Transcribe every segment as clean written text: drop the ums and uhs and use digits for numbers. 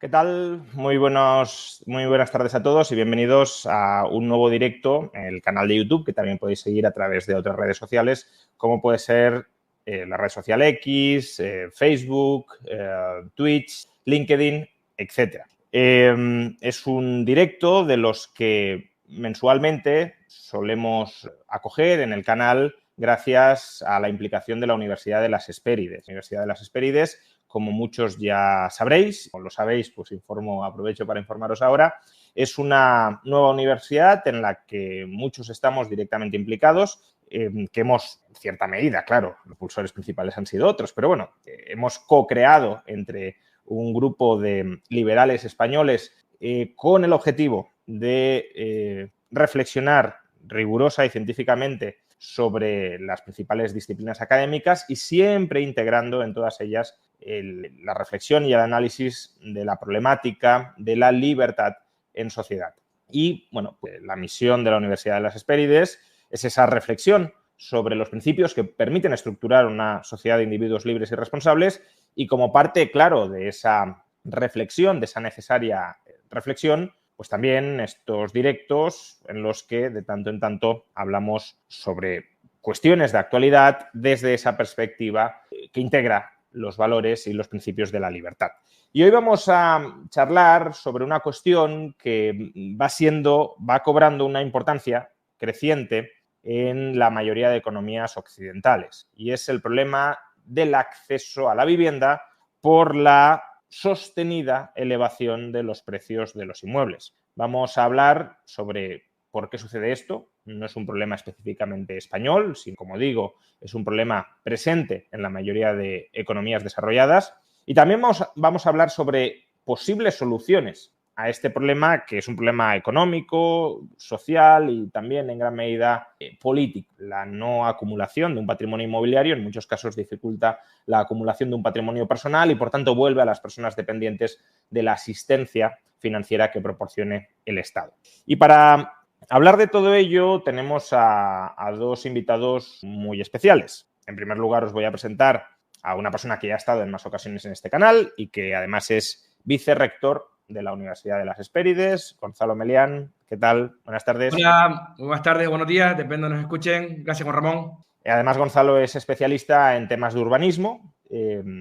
¿Qué tal? Muy buenas tardes a todos y bienvenidos a un nuevo directo en el canal de YouTube, que también podéis seguir a través de otras redes sociales, como puede ser la red social X, Facebook, Twitch, LinkedIn, etc. Es un directo de los que mensualmente solemos acoger en el canal gracias a la implicación de la Universidad de las Hespérides. La Universidad de las Hespérides, como muchos ya sabréis, o lo sabéis, pues aprovecho para informaros ahora, es una nueva universidad en la que muchos estamos directamente implicados, que hemos, en cierta medida, claro, los impulsores principales han sido otros, pero bueno, hemos co-creado entre un grupo de liberales españoles con el objetivo de reflexionar rigurosa y científicamente sobre las principales disciplinas académicas y siempre integrando en todas ellas la reflexión y el análisis de la problemática de la libertad en sociedad. Y, bueno, pues la misión de la Universidad de las Hespérides es esa reflexión sobre los principios que permiten estructurar una sociedad de individuos libres y responsables y como parte, claro, de esa reflexión, de esa necesaria reflexión, pues también estos directos en los que de tanto en tanto hablamos sobre cuestiones de actualidad desde esa perspectiva que integra los valores y los principios de la libertad. Y hoy vamos a charlar sobre una cuestión que va cobrando una importancia creciente en la mayoría de economías occidentales, y es el problema del acceso a la vivienda por la sostenida elevación de los precios de los inmuebles. Vamos a hablar sobre por qué sucede esto. No es un problema específicamente español, sino, como digo, es un problema presente en la mayoría de economías desarrolladas. Y también vamos a hablar sobre posibles soluciones a este problema, que es un problema económico, social y también en gran medida político. La no acumulación de un patrimonio inmobiliario en muchos casos dificulta la acumulación de un patrimonio personal y, por tanto, vuelve a las personas dependientes de la asistencia financiera que proporcione el Estado. Y para hablar de todo ello tenemos a dos invitados muy especiales. En primer lugar, os voy a presentar a una persona que ya ha estado en más ocasiones en este canal y que además es vicerrector de la Universidad de las Hespérides, Gonzalo Melián. ¿Qué tal? Buenas tardes. Hola, buenas tardes, buenos días, depende de donde nos escuchen. Gracias, Juan Ramón. Además, Gonzalo es especialista en temas de urbanismo,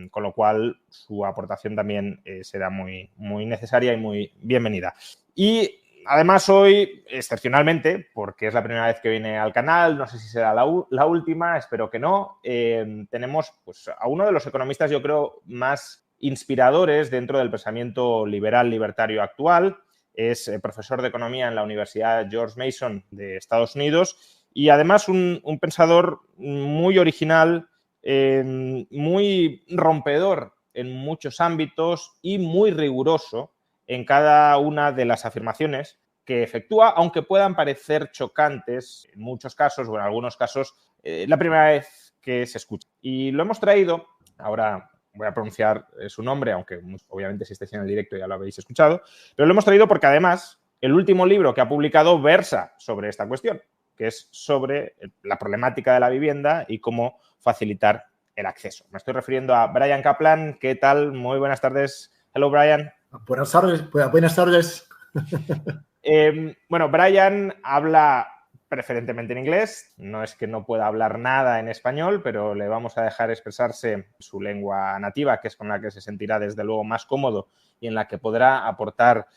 con lo cual su aportación también será muy necesaria y muy bienvenida. Y además hoy, excepcionalmente, porque es la primera vez que viene al canal, no sé si será la última, espero que no, tenemos pues, a uno de los economistas, yo creo, más inspiradores dentro del pensamiento liberal libertario actual. Es profesor de economía en la Universidad George Mason de Estados Unidos y además un pensador muy original, muy rompedor en muchos ámbitos y muy riguroso en cada una de las afirmaciones que efectúa, aunque puedan parecer chocantes en muchos casos o en algunos casos la primera vez que se escucha. Y lo hemos traído, ahora voy a pronunciar su nombre, aunque obviamente si estáis en el directo ya lo habéis escuchado, pero lo hemos traído porque además el último libro que ha publicado versa sobre esta cuestión, que es sobre la problemática de la vivienda y cómo facilitar el acceso. Me estoy refiriendo a Bryan Caplan. ¿Qué tal? Muy buenas tardes. Hello, Bryan. Buenas tardes. Buenas tardes. Bueno, Bryan habla preferentemente en inglés. No es que no pueda hablar nada en español, pero le vamos a dejar expresarse su lengua nativa, que es con la que se sentirá desde luego más cómodo y en la que podrá aportar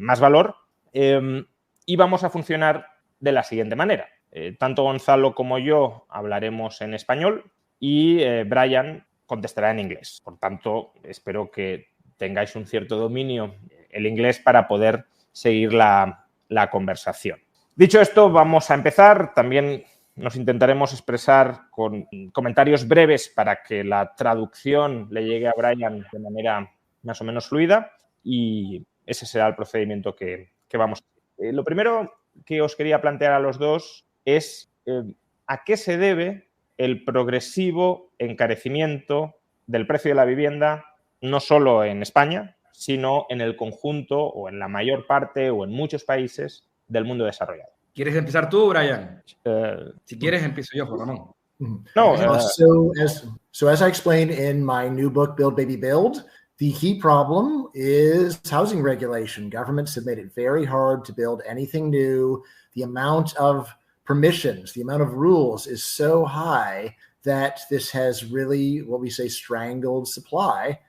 más valor. Y vamos a funcionar de la siguiente manera. Tanto Gonzalo como yo hablaremos en español y Bryan contestará en inglés. Por tanto, espero que tengáis un cierto dominio el inglés para poder seguir la conversación. Dicho esto, vamos a empezar. También nos intentaremos expresar con comentarios breves para que la traducción le llegue a Bryan de manera más o menos fluida y ese será el procedimiento que vamos a hacer. Lo primero que os quería plantear a los dos es a qué se debe el progresivo encarecimiento del precio de la vivienda, no solo en España, sino en el conjunto o en la mayor parte o en muchos países del mundo desarrollado. ¿Quieres empezar tú, Bryan? Si quieres, empiezo yo, Juan Ramón. No. So as I explained in my new book, Build, Baby, Build, The key problem is housing regulation. Governments have made it very hard to build anything new. The amount of permissions, the amount of rules is so high that this has really, what we say, strangled supply.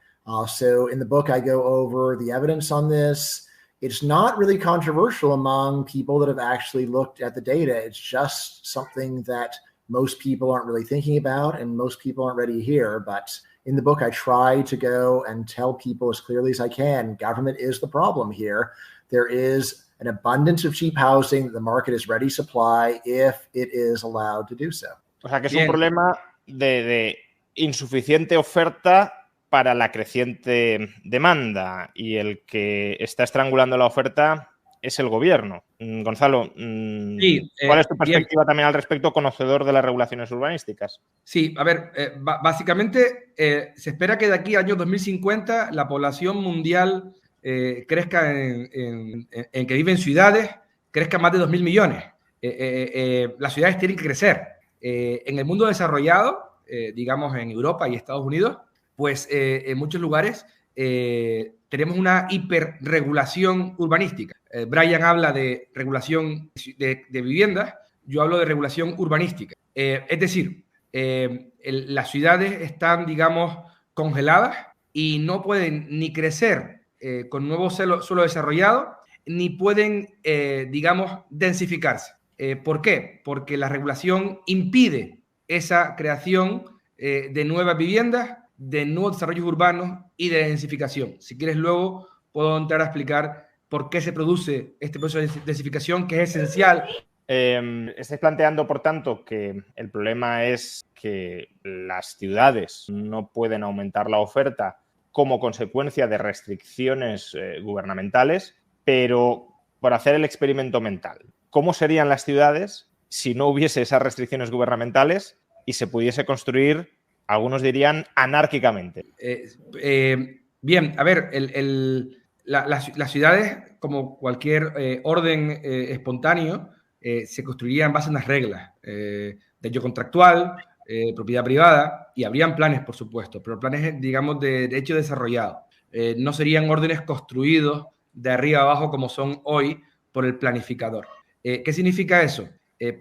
So in the book, I go over the evidence on this. It's not really controversial among people that have actually looked at the data. It's just something that most people aren't really thinking about and most people aren't ready to hear. But in the book, I try to go and tell people as clearly as I can, government is the problem here. There is an abundance of cheap housing that the market is ready to supply if it is allowed to do so. O sea, que es un problema de insuficiente oferta para la creciente demanda y el que está estrangulando la oferta es el gobierno. Gonzalo, ¿cuál es tu perspectiva también al respecto, conocedor de las regulaciones urbanísticas? Sí, a ver, básicamente se espera que de aquí al año 2050 la población mundial crezca en que vive en ciudades, crezca más de 2.000 millones. Las ciudades tienen que crecer. En el mundo desarrollado, digamos en Europa y Estados Unidos, pues en muchos lugares tenemos una hiperregulación urbanística. Brian habla de regulación de viviendas, yo hablo de regulación urbanística. Es decir, las ciudades están, digamos, congeladas y no pueden ni crecer con nuevo suelo desarrollado, ni pueden, digamos, densificarse. ¿Por qué? Porque la regulación impide esa creación de nuevas viviendas, de nuevos desarrollos urbanos y de densificación. Si quieres, luego puedo entrar a explicar por qué se produce este proceso de densificación, que es esencial. Estáis planteando, por tanto, que el problema es que las ciudades no pueden aumentar la oferta como consecuencia de restricciones gubernamentales, pero por hacer el experimento mental, ¿cómo serían las ciudades si no hubiese esas restricciones gubernamentales y se pudiese construir, algunos dirían, anárquicamente? Bien, a ver, las ciudades, como cualquier orden espontáneo, se construirían en base a unas reglas, derecho contractual, propiedad privada, y habrían planes, por supuesto, pero planes, digamos, de derecho desarrollado. No serían órdenes construidos de arriba a abajo como son hoy por el planificador. ¿Qué significa eso?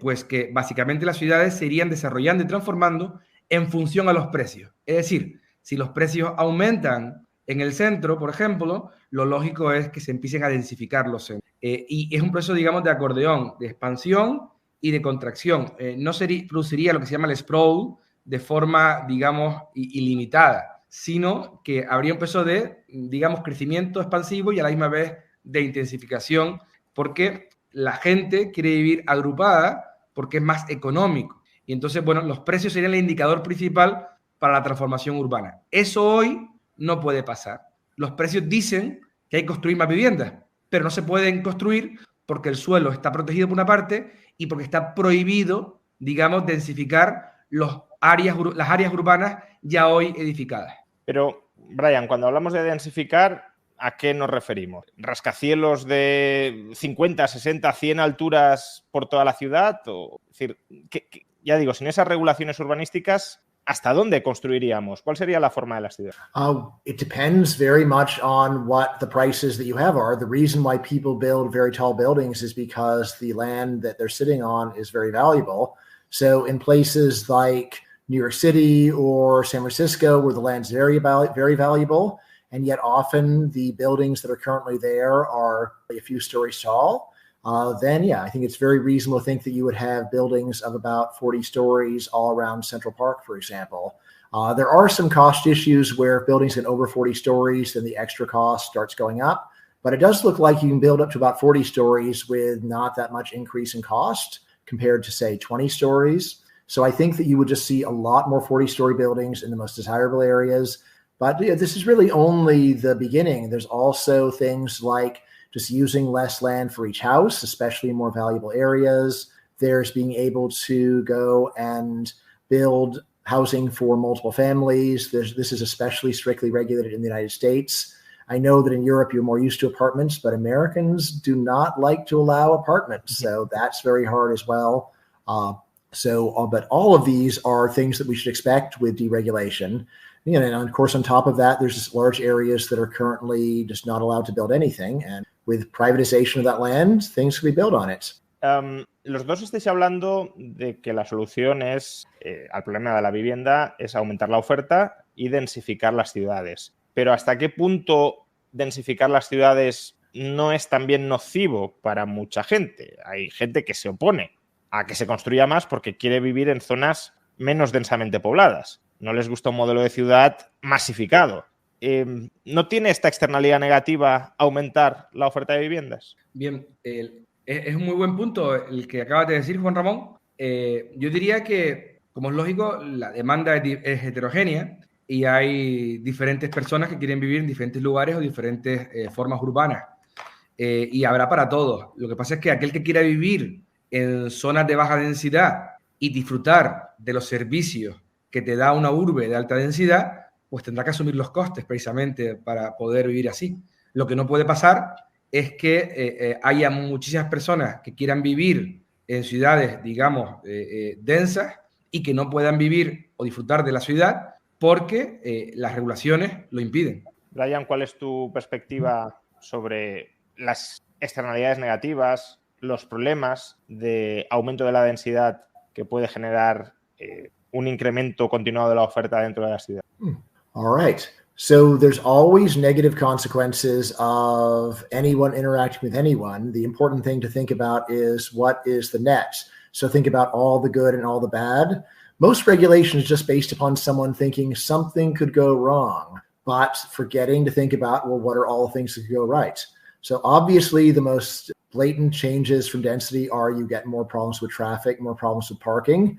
Pues que básicamente las ciudades se irían desarrollando y transformando en función a los precios. Es decir, si los precios aumentan en el centro, por ejemplo, lo lógico es que se empiecen a densificar los centros. Y es un proceso, digamos, de acordeón, de expansión y de contracción. No produciría lo que se llama el sprawl de forma, digamos, ilimitada, sino que habría un proceso de, digamos, crecimiento expansivo y a la misma vez de intensificación, porque la gente quiere vivir agrupada porque es más económico. Y entonces, bueno, los precios serían el indicador principal para la transformación urbana. Eso hoy no puede pasar. Los precios dicen que hay que construir más viviendas, pero no se pueden construir porque el suelo está protegido por una parte y porque está prohibido, digamos, densificar las áreas urbanas ya hoy edificadas. Pero, Brian, cuando hablamos de densificar, ¿a qué nos referimos? ¿Rascacielos de 50, 60, 100 alturas por toda la ciudad? O, es decir, ya digo, sin esas regulaciones urbanísticas, ¿hasta dónde construiríamos? ¿Cuál sería la forma de las ciudades? It depends very much on what the prices that you have are. The reason why people build very tall buildings is because the land that they're sitting on is very valuable. So in places like New York City or San Francisco, where the land's very valuable, and yet often the buildings that are currently there are a few stories tall, then yeah, I think it's very reasonable to think that you would have buildings of about 40 stories all around Central Park, for example. There are some cost issues where if buildings get over 40 stories, then the extra cost starts going up. But it does look like you can build up to about 40 stories with not that much increase in cost compared to, say, 20 stories. So I think that you would just see a lot more 40-story buildings in the most desirable areas. But yeah, this is really only the beginning. There's also things like just using less land for each house, especially in more valuable areas. There's being able to go and build housing for multiple families. This is especially strictly regulated in the United States. I know that in Europe you're more used to apartments, but Americans do not like to allow apartments. So that's very hard as well. But all of these are things that we should expect with deregulation. And of course, on top of that, there's just large areas that are currently just not allowed to build anything. And with privatization of that land, things can be built on it. Los dos estáis hablando de que la solución al problema de la vivienda es aumentar la oferta y densificar las ciudades. Pero ¿hasta qué punto densificar las ciudades no es también nocivo para mucha gente? Hay gente que se opone a que se construya más porque quiere vivir en zonas menos densamente pobladas. No les gusta un modelo de ciudad masificado. ¿No tiene esta externalidad negativa aumentar la oferta de viviendas? Bien, es un muy buen punto el que acabas de decir, Juan Ramón. Yo diría que, como es lógico, la demanda es heterogénea y hay diferentes personas que quieren vivir en diferentes lugares o diferentes formas urbanas. Y habrá para todos. Lo que pasa es que aquel que quiera vivir en zonas de baja densidad y disfrutar de los servicios que te da una urbe de alta densidad, pues tendrá que asumir los costes precisamente para poder vivir así. Lo que no puede pasar es que haya muchísimas personas que quieran vivir en ciudades, digamos, densas y que no puedan vivir o disfrutar de la ciudad porque las regulaciones lo impiden. Brian, ¿cuál es tu perspectiva sobre las externalidades negativas, los problemas de aumento de la densidad que puede generar un incremento continuado de la oferta dentro de la ciudad? All right. So there's always negative consequences of anyone interacting with anyone. The important thing to think about is what is the net. So think about all the good and all the bad. Most regulation is just based upon someone thinking something could go wrong, but forgetting to think about, well, what are all the things that could go right? So obviously the most blatant changes from density are you get more problems with traffic, more problems with parking.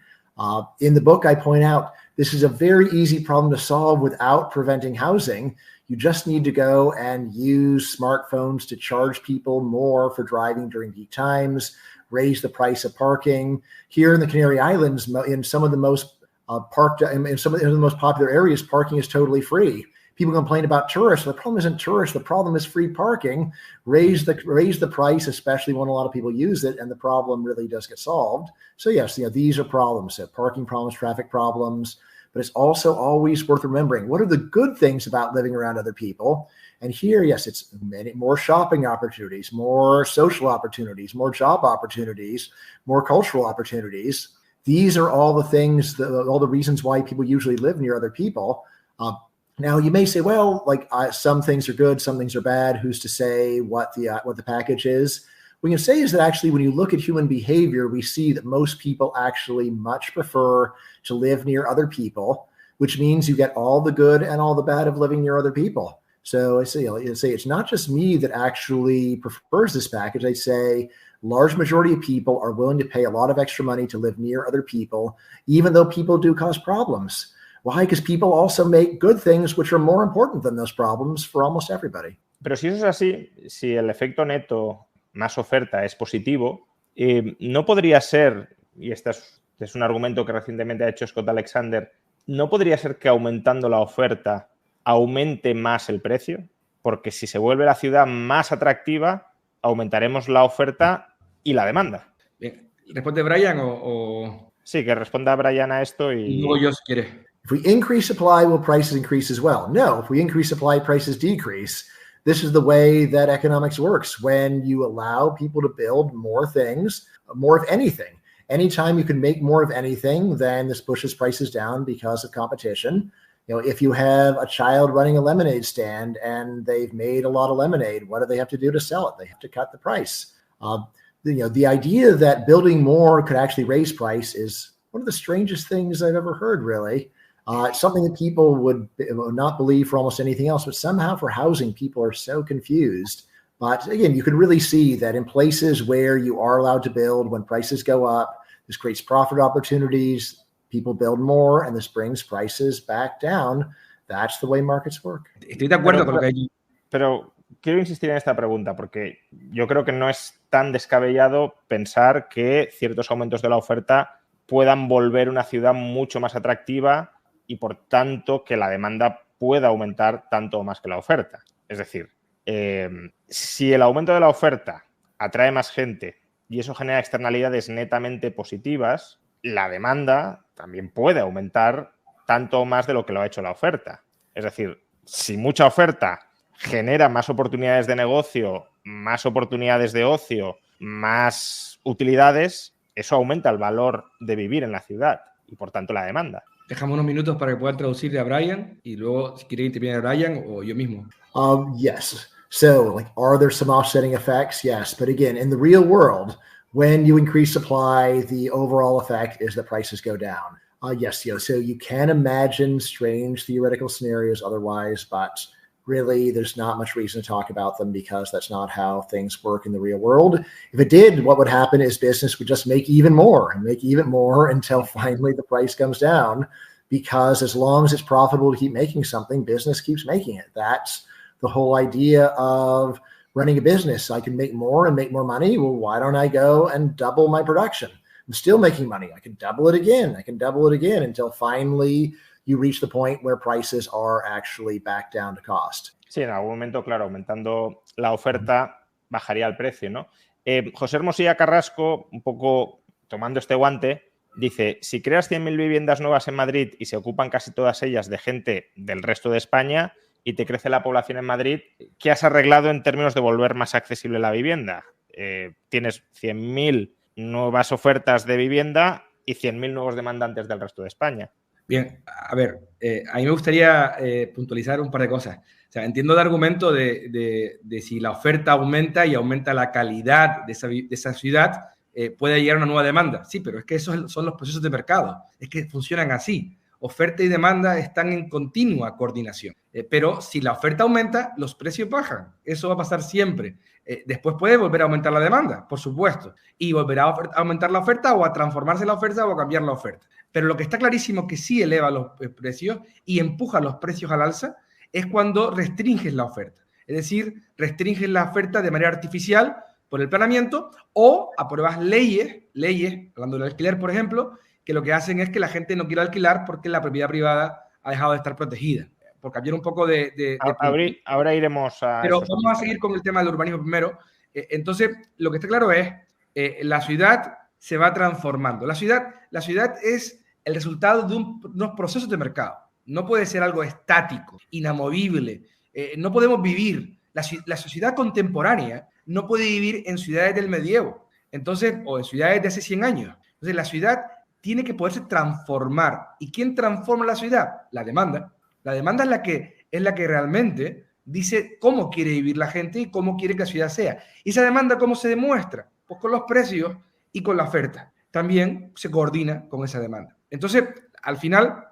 In the book, I point out this is a very easy problem to solve without preventing housing. You just need to go and use smartphones to charge people more for driving during peak times, raise the price of parking. Here in the Canary Islands, in some of the most in some of the most popular areas, parking is totally free. People complain about tourists. The problem isn't tourists. The problem is free parking. Raise the price, especially when a lot of people use it, and the problem really does get solved. So yes, these are problems. So parking problems, traffic problems. But it's also always worth remembering, what are the good things about living around other people? And here, yes, it's more shopping opportunities, more social opportunities, more job opportunities, more cultural opportunities. These are all the things, all the reasons why people usually live near other people. Now you may say, well, some things are good, some things are bad. Who's to say what the package is? What we can say is that actually, when you look at human behavior, we see that most people actually much prefer to live near other people, which means you get all the good and all the bad of living near other people. So I say it's not just me that actually prefers this package. I say large majority of people are willing to pay a lot of extra money to live near other people, even though people do cause problems. Why? Because people also make good things which are more important than those problems for almost everybody. Pero si eso es así, si el efecto neto más oferta es positivo, no podría ser, y este es un argumento que recientemente ha hecho Scott Alexander, no podría ser que aumentando la oferta aumente más el precio, porque si se vuelve la ciudad más atractiva, aumentaremos la oferta y la demanda. Bien. ¿Responde Brian o...? Sí, que responda Brian a esto y... luego yo, si quiere. If we increase supply, will prices increase as well? No, if we increase supply, prices decrease. This is the way that economics works. When you allow people to build more things, more of anything, anytime you can make more of anything, then this pushes prices down because of competition. If you have a child running a lemonade stand and they've made a lot of lemonade, what do they have to do to sell it? They have to cut the price. The idea that building more could actually raise price is one of the strangest things I've ever heard, really. It's something that people would not believe for almost anything else, but somehow for housing, people are so confused. But again, you can really see that in places where you are allowed to build, when prices go up, this creates profit opportunities, people build more, and this brings prices back down. That's the way markets work. Estoy de acuerdo con lo que hay. Pero quiero insistir en esta pregunta, porque yo creo que no es tan descabellado pensar que ciertos aumentos de la oferta puedan volver una ciudad mucho más atractiva y, por tanto, que la demanda pueda aumentar tanto o más que la oferta. Es decir, si el aumento de la oferta atrae más gente y eso genera externalidades netamente positivas, la demanda también puede aumentar tanto o más de lo que lo ha hecho la oferta. Es decir, si mucha oferta genera más oportunidades de negocio, más oportunidades de ocio, más utilidades, eso aumenta el valor de vivir en la ciudad y, por tanto, la demanda. Dejamos unos minutos para que puedan traducirle a Brian y luego, si quieren intervenir a Brian o yo mismo. Yes. So, like, are there some offsetting effects? Yes. But again, in the real world, when you increase supply, the overall effect is that prices go down. Yes, so you can imagine strange theoretical scenarios otherwise, but really there's not much reason to talk about them because that's not how things work in the real world. If it did, what would happen is business would just make even more until finally the price comes down, because as long as it's profitable to keep making something, business keeps making it. That's the whole idea of running a business. I can make more and make more money. Well, why don't I go and double my production? I'm still making money. I can double it again. Until finally you reach the point where prices are actually back down to cost. Sí, en algún momento, claro, aumentando la oferta, bajaría el precio, ¿no? José Hermosilla Carrasco, un poco tomando este guante, dice, si creas 100.000 viviendas nuevas en Madrid y se ocupan casi todas ellas de gente del resto de España y te crece la población en Madrid, ¿qué has arreglado en términos de volver más accesible la vivienda? Tienes 100.000 nuevas ofertas de vivienda y 100.000 nuevos demandantes del resto de España. Bien, a ver, a mí me gustaría puntualizar un par de cosas. O sea, entiendo el argumento de si la oferta aumenta y aumenta la calidad de esa ciudad, puede llegar una nueva demanda. Sí, pero es que esos son los procesos de mercado. Es que funcionan así. Oferta y demanda están en continua coordinación. Pero si la oferta aumenta, los precios bajan. Eso va a pasar siempre. Después puede volver a aumentar la demanda, por supuesto. Y volverá a aumentar la oferta o a transformarse la oferta o a cambiar la oferta. Pero lo que está clarísimo que sí eleva los precios y empuja los precios al alza es cuando restringes la oferta. Es decir, restringes la oferta de manera artificial por el planeamiento o apruebas leyes, hablando del alquiler, por ejemplo, que lo que hacen es que la gente no quiera alquilar porque la propiedad privada ha dejado de estar protegida. Por cambiar un poco ahora iremos a... Pero vamos a seguir con el tema del urbanismo primero. Entonces, lo que está claro es la ciudad se va transformando. La ciudad es el resultado de unos procesos de mercado. No puede ser algo estático, inamovible. No podemos vivir. La sociedad contemporánea no puede vivir en ciudades del medievo, entonces, o en ciudades de hace 100 años. Entonces, la ciudad tiene que poderse transformar. ¿Y quién transforma la ciudad? La demanda. La demanda es la que realmente dice cómo quiere vivir la gente y cómo quiere que la ciudad sea. ¿Y esa demanda cómo se demuestra? Pues con los precios y con la oferta. También se coordina con esa demanda. Entonces, al final,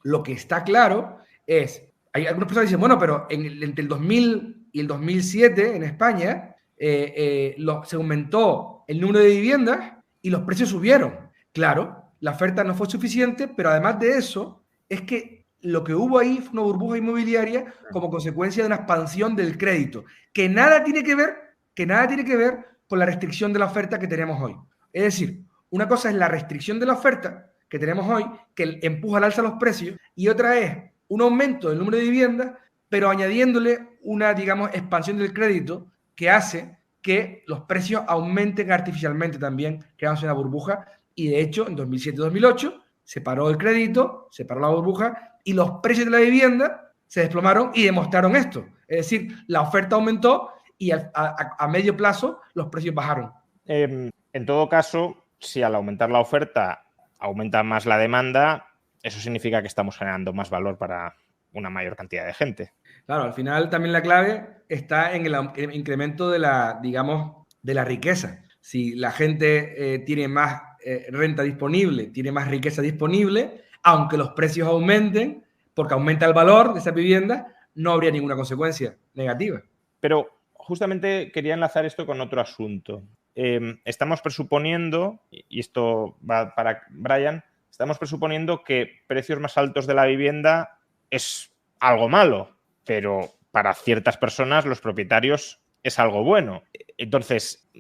lo que está claro es, hay algunas personas que dicen, bueno, pero entre el 2000 y el 2007 en España se aumentó el número de viviendas y los precios subieron. Claro, la oferta no fue suficiente, pero además de eso, es que lo que hubo ahí fue una burbuja inmobiliaria como consecuencia de una expansión del crédito, que nada tiene que ver con la restricción de la oferta que tenemos hoy. Es decir, una cosa es la restricción de la oferta que tenemos hoy, que empuja al alza los precios, y otra es un aumento del número de viviendas, pero añadiéndole una, digamos, expansión del crédito que hace que los precios aumenten artificialmente también, creándose una burbuja, y de hecho, en 2007-2008 se paró el crédito, se paró la burbuja, y los precios de la vivienda se desplomaron y demostraron esto. Es decir, la oferta aumentó y a medio plazo los precios bajaron. En todo caso, si al aumentar la oferta aumenta más la demanda, eso significa que estamos generando más valor para una mayor cantidad de gente. Claro, al final también la clave está en el incremento de la riqueza. Si la gente tiene más renta disponible, tiene más riqueza disponible, aunque los precios aumenten, porque aumenta el valor de esa vivienda, no habría ninguna consecuencia negativa. Pero justamente quería enlazar esto con otro asunto. Estamos presuponiendo, y esto va para Brian, estamos presuponiendo que precios más altos de la vivienda es algo malo, pero para ciertas personas, los propietarios, es algo bueno. Entonces,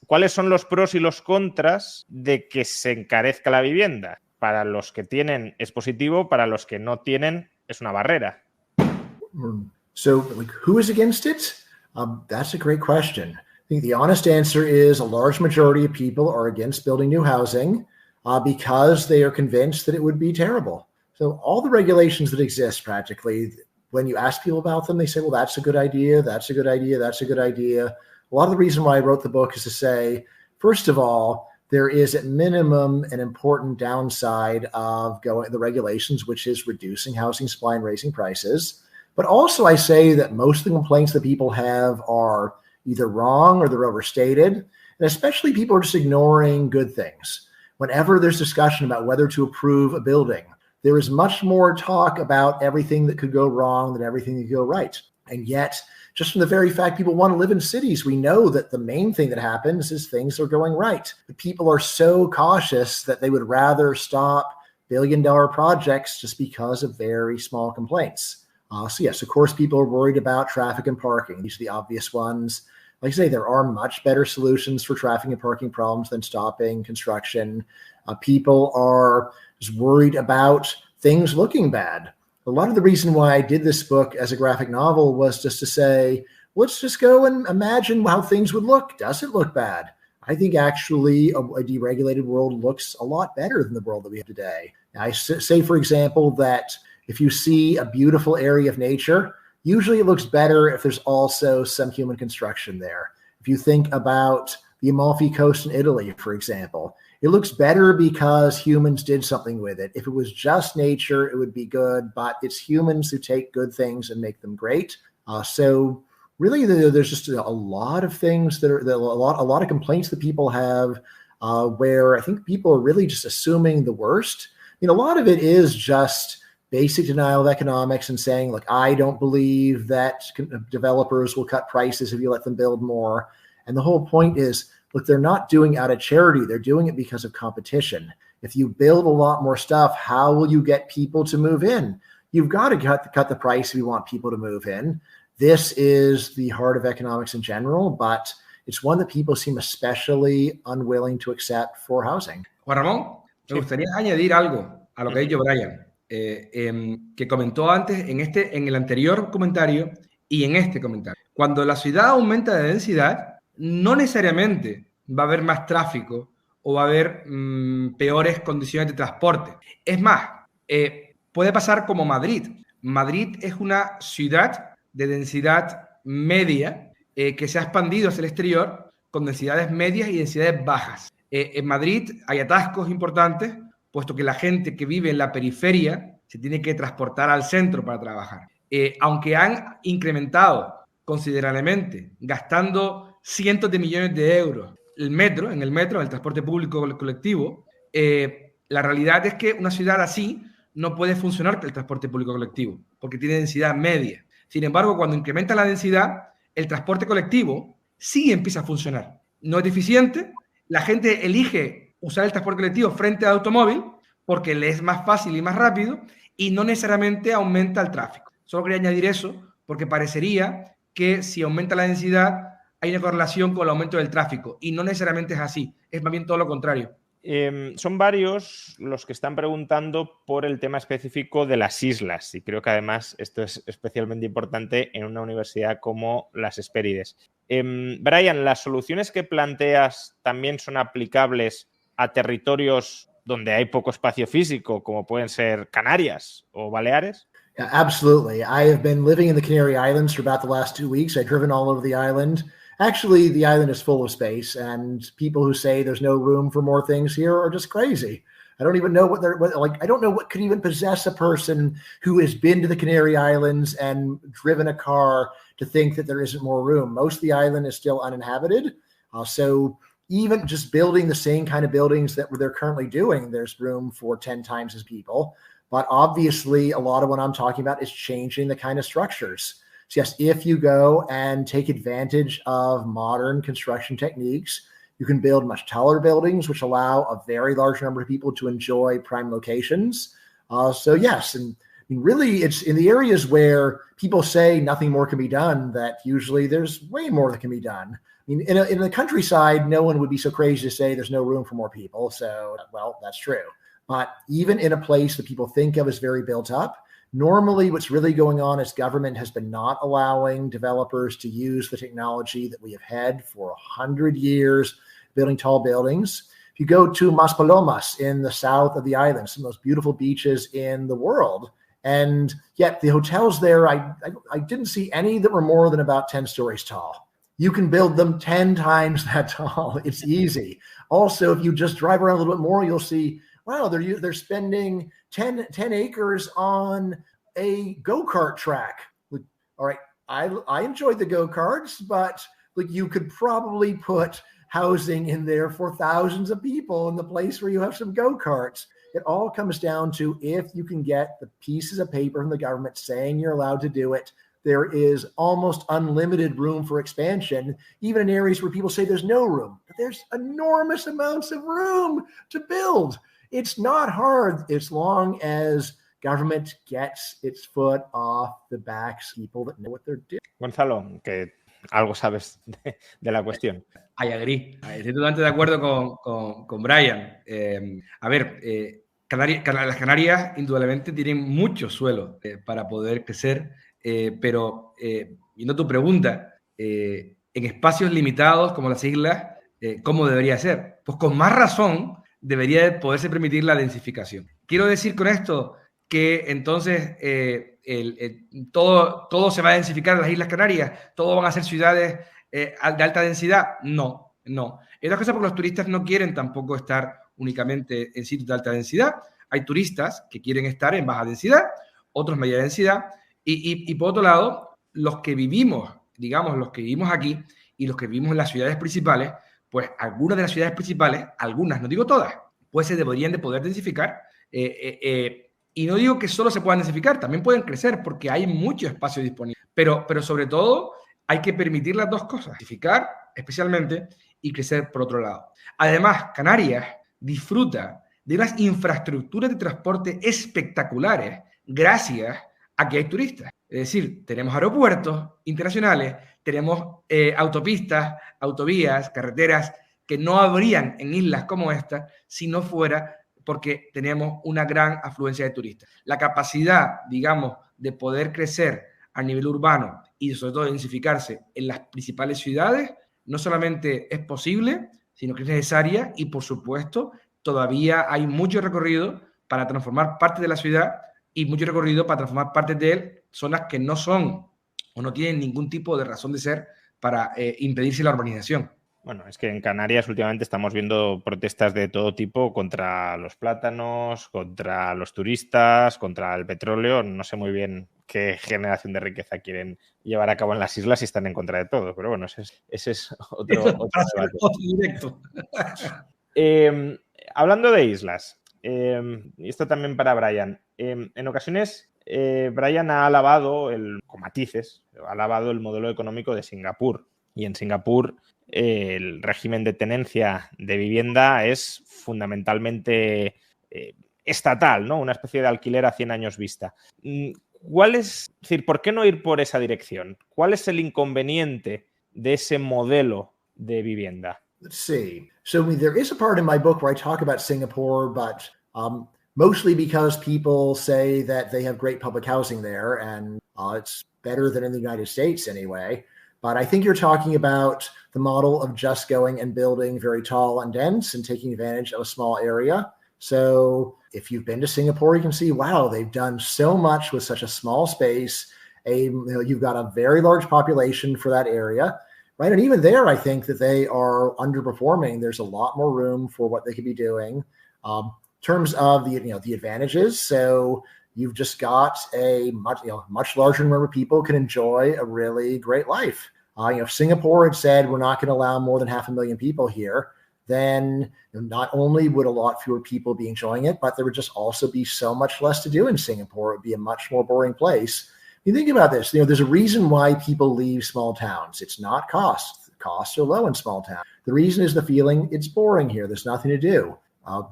¿cuáles son los pros y los contras de que se encarezca la vivienda? Para los que tienen es positivo, para los que no tienen es una barrera. So, who is against it? That's a great question. I think the honest answer is a large majority of people are against building new housing because they are convinced that it would be terrible. So all the regulations that exist practically, when you ask people about them, they say, well, that's a good idea. That's a good idea. That's a good idea. A lot of the reason why I wrote the book is to say, first of all, there is at minimum an important downside of the regulations, which is reducing housing supply and raising prices. But also I say that most of the complaints that people have are either wrong or they're overstated. And especially people are just ignoring good things. Whenever there's discussion about whether to approve a building, there is much more talk about everything that could go wrong than everything that could go right. And yet, just from the very fact people want to live in cities, we know that the main thing that happens is things are going right. But people are so cautious that they would rather stop billion-dollar projects just because of very small complaints. So yes, of course, people are worried about traffic and parking. These are the obvious ones. Like I say, there are much better solutions for traffic and parking problems than stopping construction. People are just worried about things looking bad. A lot of the reason why I did this book as a graphic novel was just to say, let's just go and imagine how things would look. Does it look bad? I think actually a deregulated world looks a lot better than the world that we have today. I say, for example, that if you see a beautiful area of nature, usually it looks better if there's also some human construction there. If you think about the Amalfi Coast in Italy, for example, it looks better because humans did something with it. If it was just nature, it would be good, but it's humans who take good things and make them great. So really, there's just a lot of things that a lot of complaints that people have where I think people are really just assuming the worst. A lot of it is just basic denial of economics and saying, look, I don't believe that developers will cut prices if you let them build more. And the whole point is, look, they're not doing it out of charity. They're doing it because of competition. If you build a lot more stuff, how will you get people to move in? You've got to cut the price if you want people to move in. This is the heart of economics in general, but it's one that people seem especially unwilling to accept for housing. Juan Ramón, me gustaría añadir algo a lo que ha dicho Brian, que comentó antes en el anterior comentario y en este comentario. Cuando la ciudad aumenta de densidad, no necesariamente va a haber más tráfico o va a haber peores condiciones de transporte. Es más, puede pasar como Madrid. Madrid es una ciudad de densidad media que se ha expandido hacia el exterior con densidades medias y densidades bajas. En Madrid hay atascos importantes, puesto que la gente que vive en la periferia se tiene que transportar al centro para trabajar. Aunque han incrementado considerablemente, gastando cientos de millones de euros en el metro, el transporte público colectivo, la realidad es que una ciudad así no puede funcionar el transporte público colectivo, porque tiene densidad media. Sin embargo, cuando incrementa la densidad, el transporte colectivo sí empieza a funcionar. No es deficiente, la gente elige usar el transporte colectivo frente al automóvil porque le es más fácil y más rápido y no necesariamente aumenta el tráfico. Solo quería añadir eso porque parecería que si aumenta la densidad hay una correlación con el aumento del tráfico y no necesariamente es así, es más bien todo lo contrario. Son varios los que están preguntando por el tema específico de las islas y creo que además esto es especialmente importante en una universidad como las Hespérides. Brian, ¿las soluciones que planteas también son aplicables a territorios donde hay poco espacio físico, como pueden ser Canarias o Baleares? Yeah, absolutely. I have been living in the Canary Islands for about the last 2 weeks. I've driven all over the island. Actually, the island is full of space, and people who say there's no room for more things here are just crazy. I don't even know I don't know what could even possess a person who has been to the Canary Islands and driven a car to think that there isn't more room. Most of the island is still uninhabited. So even just building the same kind of buildings that they're currently doing, there's room for 10 times as people. But obviously, a lot of what I'm talking about is changing the kind of structures. So yes, if you go and take advantage of modern construction techniques, you can build much taller buildings, which allow a very large number of people to enjoy prime locations. So yes, and really it's in the areas where people say nothing more can be done that usually there's way more that can be done. I mean, in the countryside, no one would be so crazy to say there's no room for more people. So, well, that's true. But even in a place that people think of as very built up, normally what's really going on is government has been not allowing developers to use the technology that we have had for 100 years, building tall buildings. If you go to Maspalomas in the south of the island, some of the most beautiful beaches in the world, and yet the hotels there, I didn't see any that were more than about 10 stories tall. You can build them 10 times that tall. It's easy. Also, if you just drive around a little bit more, you'll see, wow, they're spending 10 acres on a go-kart track. All right, I enjoyed the go-karts, but like you could probably put housing in there for thousands of people in the place where you have some go-karts. It all comes down to if you can get the pieces of paper from the government saying you're allowed to do it. There is almost unlimited room for expansion, even in areas where people say there's no room. But there's enormous amounts of room to build. It's not hard as long as government gets its foot off the backs of people that know what they're doing. Gonzalo, que algo sabes de la cuestión. I agree. Estoy totalmente de acuerdo con Brian. A ver, las Canarias indudablemente tienen mucho suelo para poder crecer, pero viendo tu pregunta, en espacios limitados como las islas, ¿cómo debería ser? Pues con más razón debería poderse permitir la densificación. Quiero decir con esto que entonces todo se va a densificar en las Islas Canarias, todo van a ser ciudades de alta densidad. No. Es una cosa porque los turistas no quieren tampoco estar únicamente en sitios de alta densidad. Hay turistas que quieren estar en baja densidad, otros media densidad, y por otro lado, los que vivimos aquí y los que vivimos en las ciudades principales, pues algunas de las ciudades principales, algunas, no digo todas, pues se deberían de poder densificar. Y no digo que solo se puedan densificar, también pueden crecer porque hay mucho espacio disponible. Pero sobre todo hay que permitir las dos cosas, densificar especialmente y crecer por otro lado. Además, Canarias disfruta de unas infraestructuras de transporte espectaculares gracias a que hay turistas. Es decir, tenemos aeropuertos internacionales, tenemos autopistas, autovías, carreteras que no habrían en islas como esta si no fuera porque tenemos una gran afluencia de turistas. La capacidad, digamos, de poder crecer a nivel urbano y sobre todo densificarse en las principales ciudades no solamente es posible, sino que es necesaria y, por supuesto, todavía hay mucho recorrido para transformar parte de la ciudad y mucho recorrido para transformar partes de zonas que no son o no tienen ningún tipo de razón de ser para impedirse la urbanización. Bueno, es que en Canarias últimamente estamos viendo protestas de todo tipo contra los plátanos, contra los turistas, contra el petróleo. No sé muy bien qué generación de riqueza quieren llevar a cabo en las islas y están en contra de todo. Pero bueno, ese es otro debate. Directo. Hablando de islas, y esto también para Brian. En ocasiones, Brian ha alabado, con matices, ha alabado el modelo económico de Singapur. Y en Singapur el régimen de tenencia de vivienda es fundamentalmente estatal, ¿no? Una especie de alquiler a 100 años vista. Es decir, ¿por qué no ir por esa dirección? ¿Cuál es el inconveniente de ese modelo de vivienda? Let's see. So there is a part in my book where I talk about Singapore, but mostly because people say that they have great public housing there and it's better than in the United States anyway. But I think you're talking about the model of just going and building very tall and dense and taking advantage of a small area. So if you've been to Singapore, you can see, wow, they've done so much with such a small space. You've got a very large population for that area, right? And even there, I think that they are underperforming. There's a lot more room for what they could be doing. In terms of the advantages, so you've just got a much larger number of people can enjoy a really great life. If Singapore had said we're not going to allow more than 500,000 people here, then not only would a lot fewer people be enjoying it, but there would just also be so much less to do in Singapore. It would be a much more boring place. You think about this, there's a reason why people leave small towns. It's not costs. Costs are low in small towns. The reason is the feeling it's boring here. There's nothing to do.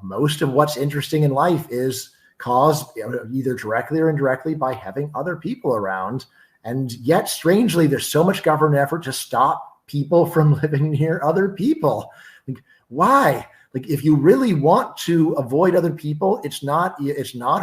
Most of what's interesting in life is caused either directly or indirectly by having other people around. And yet, strangely, there's so much government effort to stop people from living near other people. Like, why? Like, if you really want to avoid other people, it's not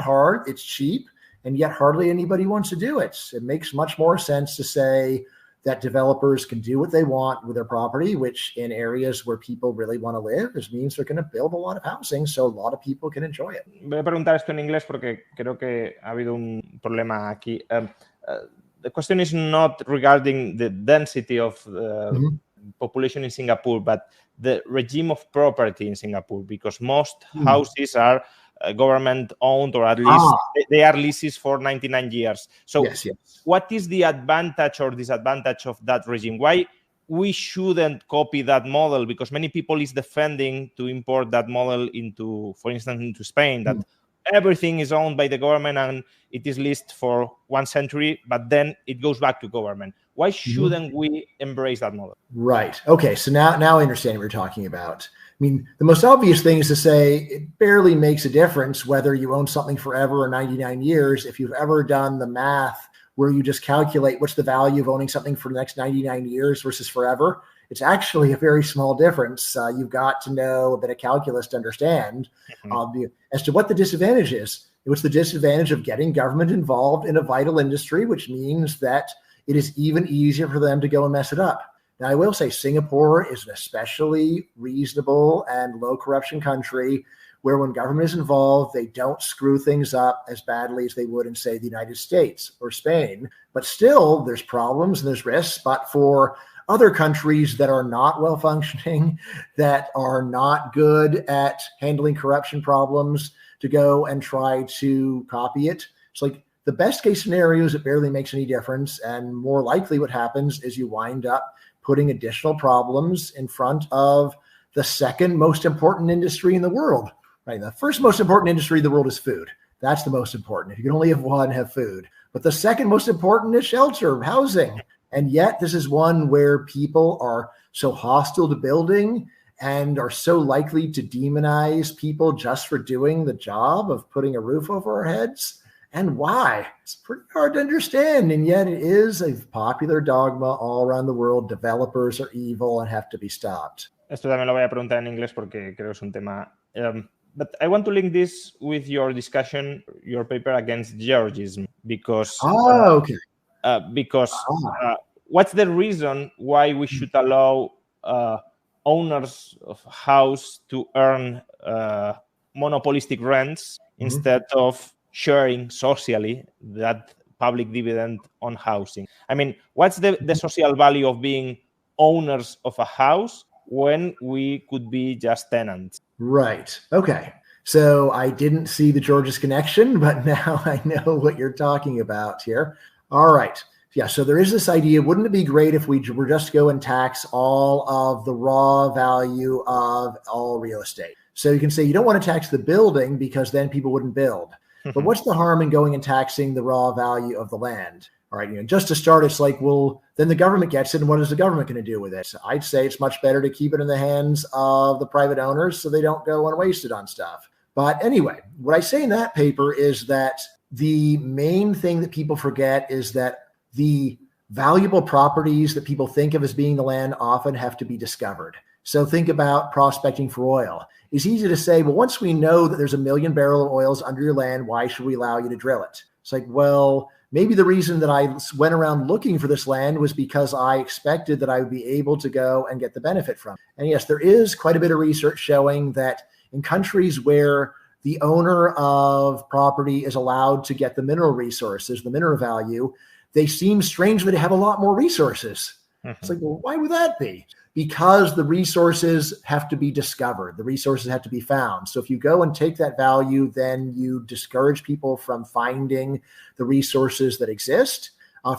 hard, it's cheap, and yet hardly anybody wants to do it. It makes much more sense to say that developers can do what they want with their property, which in areas where people really want to live, this means they're going to build a lot of housing so a lot of people can enjoy it. Voy a preguntar esto en inglés porque creo que ha habido un problema aquí. The question is not regarding the density of population in Singapore, but the regime of property in Singapore, because most houses are government owned, or at least they are leases for 99 years. So yes. What is the advantage or disadvantage of that regime? Why we shouldn't copy that model? Because many people is defending to import that model into, for instance, into Spain, that everything is owned by the government and it is leased for 1 century, but then it goes back to government. Why shouldn't we embrace that model? Right. Okay. So now I understand what you're talking about. I mean, the most obvious thing is to say it barely makes a difference whether you own something forever or 99 years. If you've ever done the math where you just calculate what's the value of owning something for the next 99 years versus forever, it's actually a very small difference. You've got to know a bit of calculus to understand as to what the disadvantage is. What's the disadvantage of getting government involved in a vital industry, which means that it is even easier for them to go and mess it up. Now, I will say Singapore is an especially reasonable and low corruption country where when government is involved, they don't screw things up as badly as they would in, say, the United States or Spain. But still, there's problems and there's risks. But for other countries that are not well functioning, that are not good at handling corruption problems, to go and try to copy it, it's like the best case scenario is it barely makes any difference. And more likely what happens is you wind up putting additional problems in front of the second most important industry in the world. Right. The first most important industry in the world is food. That's the most important. If you can only have one, have food. But the second most important is shelter, housing. And yet this is one where people are so hostile to building and are so likely to demonize people just for doing the job of putting a roof over our heads. And why? It's pretty hard to understand. And yet it is a popular dogma all around the world. Developers are evil and have to be stopped. Esto también lo voy a preguntar en inglés porque creo que es un tema... But I want to link this with your discussion, your paper against Georgism, because what's the reason why we should allow owners of house to earn monopolistic rents instead of sharing socially that public dividend on housing? I mean, what's the social value of being owners of a house when we could be just tenants? Right. Okay. So I didn't see the Georges connection, but now I know what you're talking about here. All right. Yeah. So there is this idea. Wouldn't it be great if we were just to go and tax all of the raw value of all real estate? So you can say you don't want to tax the building because then people wouldn't build. But what's the harm in going and taxing the raw value of the land? All right, just to start, it's like, well, then the government gets it, and what is the government going to do with it? So I'd say it's much better to keep it in the hands of the private owners so they don't go and waste it on stuff. But anyway, what I say in that paper is that the main thing that people forget is that the valuable properties that people think of as being the land often have to be discovered. So think about prospecting for oil. It's easy to say, well, once we know that there's 1 million barrels of oil under your land, why should we allow you to drill it? It's like, well, maybe the reason that I went around looking for this land was because I expected that I would be able to go and get the benefit from it. And yes, there is quite a bit of research showing that in countries where the owner of property is allowed to get the mineral resources, the mineral value, they seem strangely to have a lot more resources. It's like, well, why would that be? Because the resources have to be discovered. The resources have to be found. So if you go and take that value, then you discourage people from finding the resources that exist.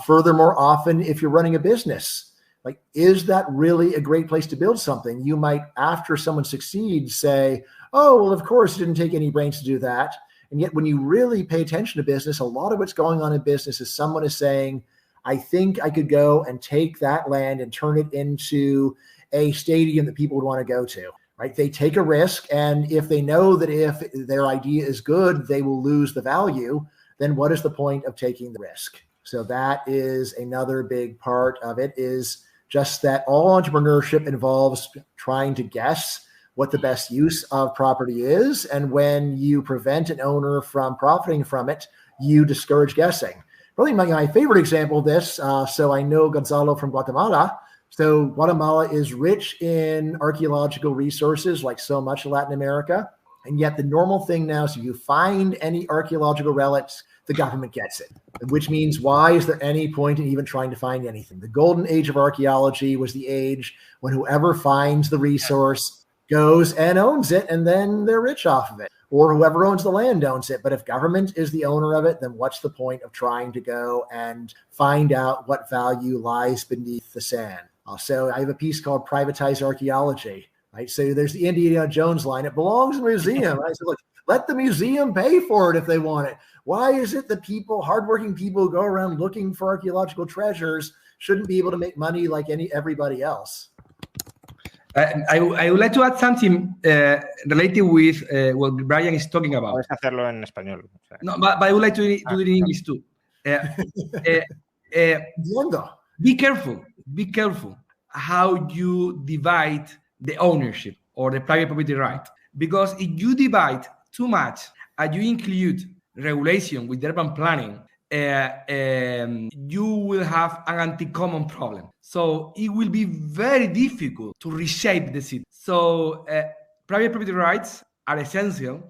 Furthermore, often if you're running a business, like, is that really a great place to build something? You might, after someone succeeds, say, oh, well, of course, it didn't take any brains to do that. And yet when you really pay attention to business, a lot of what's going on in business is someone is saying, I think I could go and take that land and turn it into a stadium that people would want to go to, right? They take a risk. And if they know that if their idea is good, they will lose the value, then what is the point of taking the risk? So that is another big part of it, is just that all entrepreneurship involves trying to guess what the best use of property is. And when you prevent an owner from profiting from it, you discourage guessing. Probably my favorite example of this. So I know Gonzalo from Guatemala. So Guatemala is rich in archaeological resources, like so much of Latin America. And yet the normal thing now is if you find any archaeological relics, the government gets it, which means why is there any point in even trying to find anything? The golden age of archaeology was the age when whoever finds the resource goes and owns it, and then they're rich off of it. Or whoever owns the land owns it. But if government is the owner of it, then what's the point of trying to go and find out what value lies beneath the sand? So I have a piece called Privatized Archaeology, right? So there's the Indiana Jones line. It belongs in a museum. I said, look, let the museum pay for it if they want it. Why is it that people, hardworking people who go around looking for archaeological treasures shouldn't be able to make money like everybody else? I would like to add something related with what Brian is talking about. Puedes hacerlo en español. No, but I would like to do it in English too. Be careful how you divide the ownership or the private property right. Because if you divide too much and you include regulation with urban planning, you will have an anti-common problem. So it will be very difficult to reshape the city. So private property rights are essential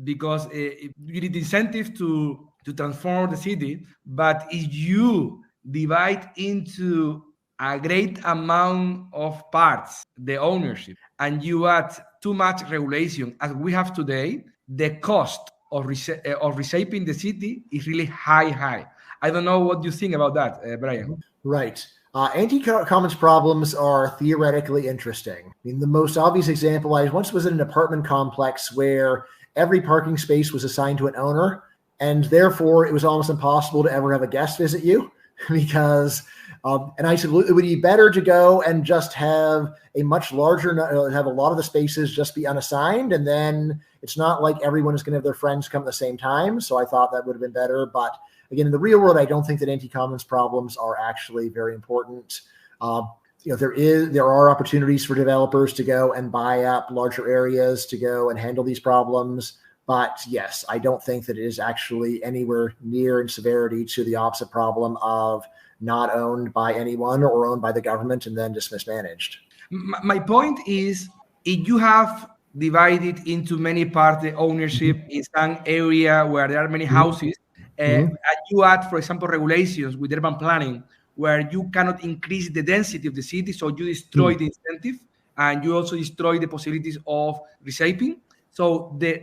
because you need incentive to transform the city. But if you divide into a great amount of parts the ownership and you add too much regulation as we have today, the cost of reshaping the city is really high. I don't know what you think about that, Brian. Right. Anti-commons problems are theoretically interesting. I mean, the most obvious example, I once was in an apartment complex where every parking space was assigned to an owner, and therefore it was almost impossible to ever have a guest visit you because, and I said, well, it would be better to go and just have a much larger, have a lot of the spaces just be unassigned, and then it's not like everyone is going to have their friends come at the same time. So I thought that would have been better. But again, in the real world, I don't think that anti-commons problems are actually very important. There are opportunities for developers to go and buy up larger areas to go and handle these problems. But yes, I don't think that it is actually anywhere near in severity to the opposite problem of not owned by anyone or owned by the government and then just mismanaged. My point is, if you have divided into many parts the ownership in some area where there are many houses, and you add, for example, regulations with urban planning where you cannot increase the density of the city, so you destroy the incentive and you also destroy the possibilities of reshaping. So the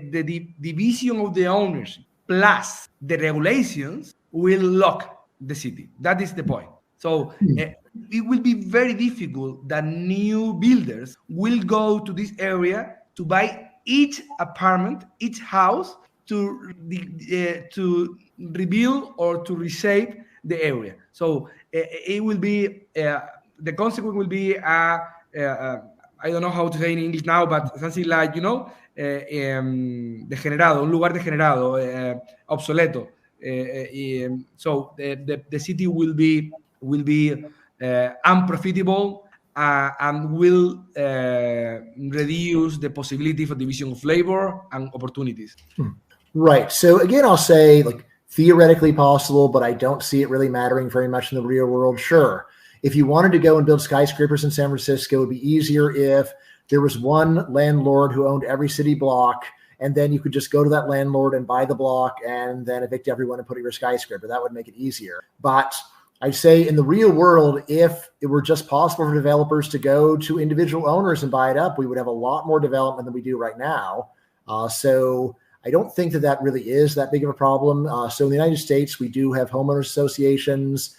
division of the ownership plus the regulations will lock the city. That is the point. So it will be very difficult that new builders will go to this area to buy each apartment, each house to rebuild or to reshape the area. So it will be, the consequence will be, I don't know how to say in English now, but something like, degenerado, un lugar degenerado, obsoleto. So the city will be unprofitable and will reduce the possibility for division of labor and opportunities. Right. So again, I'll say theoretically possible, but I don't see it really mattering very much in the real world. Sure. If you wanted to go and build skyscrapers in San Francisco, it would be easier if there was one landlord who owned every city block, and then you could just go to that landlord and buy the block and then evict everyone and put your skyscraper. That would make it easier. But I'd say in the real world, if it were just possible for developers to go to individual owners and buy it up, we would have a lot more development than we do right now. So I don't think that really is that big of a problem. So in the United States, we do have homeowners associations.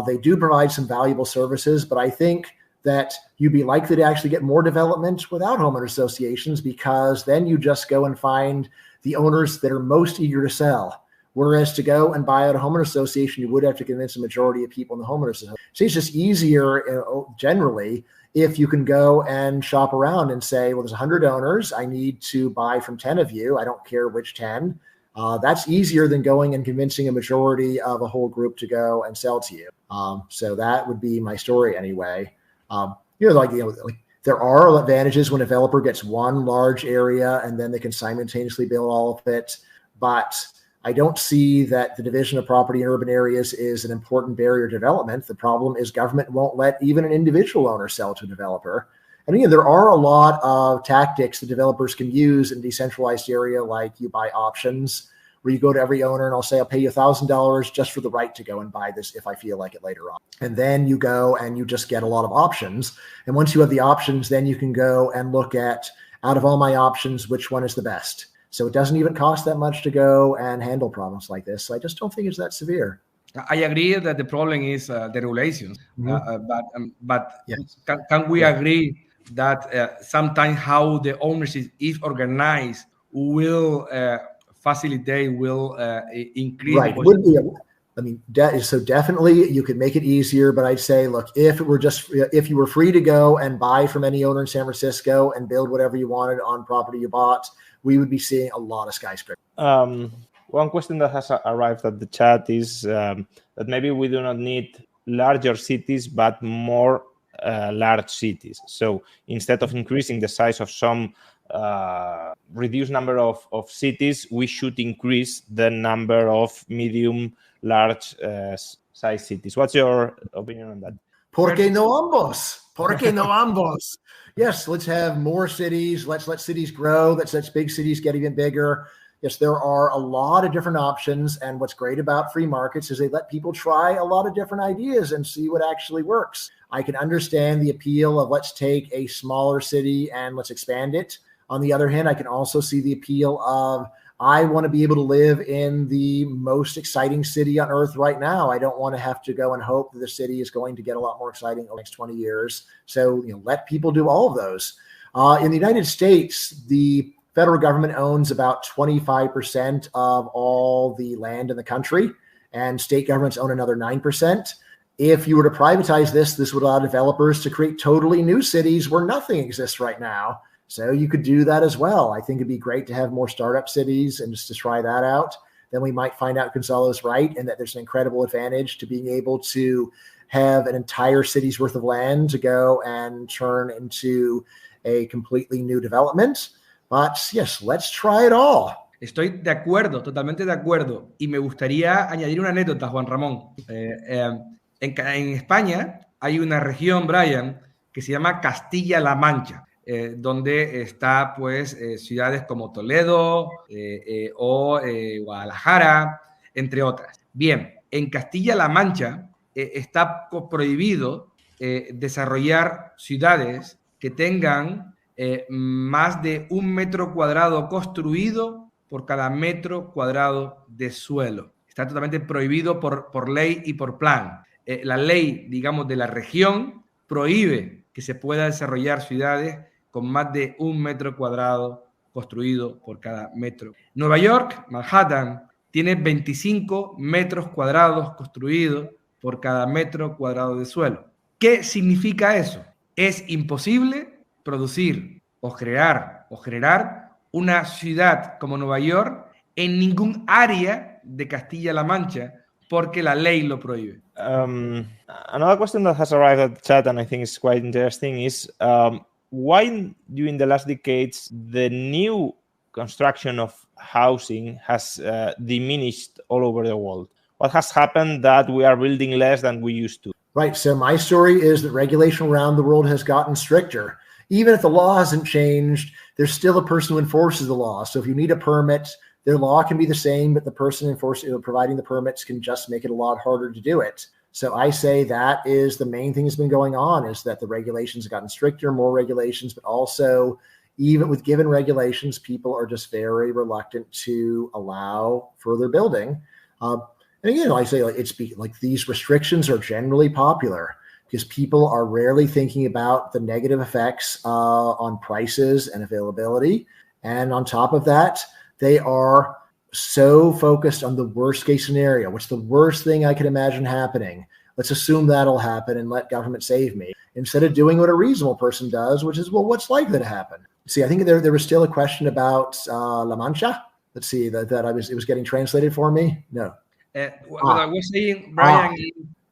They do provide some valuable services, but I think that you'd be likely to actually get more development without homeowner associations because then you just go and find the owners that are most eager to sell. Whereas to go and buy out a homeowner association, you would have to convince a majority of people in the homeowner association. So it's just easier generally if you can go and shop around and say, well, there's 100 owners. I need to buy from 10 of you. I don't care which 10. That's easier than going and convincing a majority of a whole group to go and sell to you. So that would be my story anyway. There are advantages when a developer gets one large area and then they can simultaneously build all of it. But I don't see that the division of property in urban areas is an important barrier to development. The problem is government won't let even an individual owner sell to a developer. And again, there are a lot of tactics that developers can use in a decentralized area, like you buy options, where you go to every owner and I'll say, I'll pay you $1,000 just for the right to go and buy this if I feel like it later on. And then you go and you just get a lot of options. And once you have the options, then you can go and look at, out of all my options, which one is the best. So it doesn't even cost that much to go and handle problems like this. So I just don't think it's that severe. I agree that the problem is the regulations, but yes. Can we agree that sometimes how the ownership is organized will facilitate, will increase? Right. Would be. I mean, so definitely you could make it easier, but I'd say, look, if you were free to go and buy from any owner in San Francisco and build whatever you wanted on property you bought, we would be seeing a lot of skyscrapers. One question that has arrived at the chat is that maybe we do not need larger cities, but more large cities. So instead of increasing the size of some reduced number of cities, we should increase the number of medium, large size cities. What's your opinion on that? ¿Por qué no ambos? ¿Por qué no ambos? Yes, let's have more cities. Let's let cities grow. Let's let big cities get even bigger. Yes, there are a lot of different options. And what's great about free markets is they let people try a lot of different ideas and see what actually works. I can understand the appeal of let's take a smaller city and let's expand it. On the other hand, I can also see the appeal of I want to be able to live in the most exciting city on earth right now. I don't want to have to go and hope that the city is going to get a lot more exciting over the next 20 years. So, let people do all of those. In the United States, the federal government owns about 25% of all the land in the country, and state governments own another 9%. If you were to privatize this would allow developers to create totally new cities where nothing exists right now. So you could do that as well. I think it'd be great to have more startup cities and just to try that out. Then we might find out Gonzalo's right and that there's an incredible advantage to being able to have an entire city's worth of land to go and turn into a completely new development. But yes, let's try it all. Estoy de acuerdo, totalmente de acuerdo. Y me gustaría añadir una anécdota, Juan Ramón. En España hay una región, Brian, que se llama Castilla-La Mancha. Donde está pues ciudades como Toledo o Guadalajara, entre otras. Bien, en Castilla-La Mancha está prohibido desarrollar ciudades que tengan más de 1 metro cuadrado construido por cada metro cuadrado de suelo. Está totalmente prohibido por ley y por plan. La ley, digamos, de la región prohíbe que se pueda desarrollar ciudades con más de 1 metro cuadrado construido por cada metro. Nueva York, Manhattan, tiene 25 metros cuadrados construidos por cada metro cuadrado de suelo. ¿Qué significa eso? Es imposible producir o generar una ciudad como Nueva York en ningún área de Castilla-La Mancha porque la ley lo prohíbe. Another question that has arrived at the chat and I think is quite interesting is why during the last decades the new construction of housing has diminished all over the world? What has happened that we are building less than we used to? Right. So my story is that regulation around the world has gotten stricter. Even if the law hasn't changed, there's still a person who enforces the law. So if you need a permit, their law can be the same, but the person providing the permits can just make it a lot harder to do it. So I say that is the main thing that's been going on, is that the regulations have gotten stricter, more regulations, but also even with given regulations, people are just very reluctant to allow further building. And again, I say like these restrictions are generally popular because people are rarely thinking about the negative effects on prices and availability. And on top of that, they are so focused on the worst case scenario. What's the worst thing I can imagine happening? Let's assume that'll happen and let government save me, instead of doing what a reasonable person does, which is, well, what's likely to happen? See, I think there was still a question about La Mancha. Let's see, that it was getting translated for me. No. What I was saying, Brian,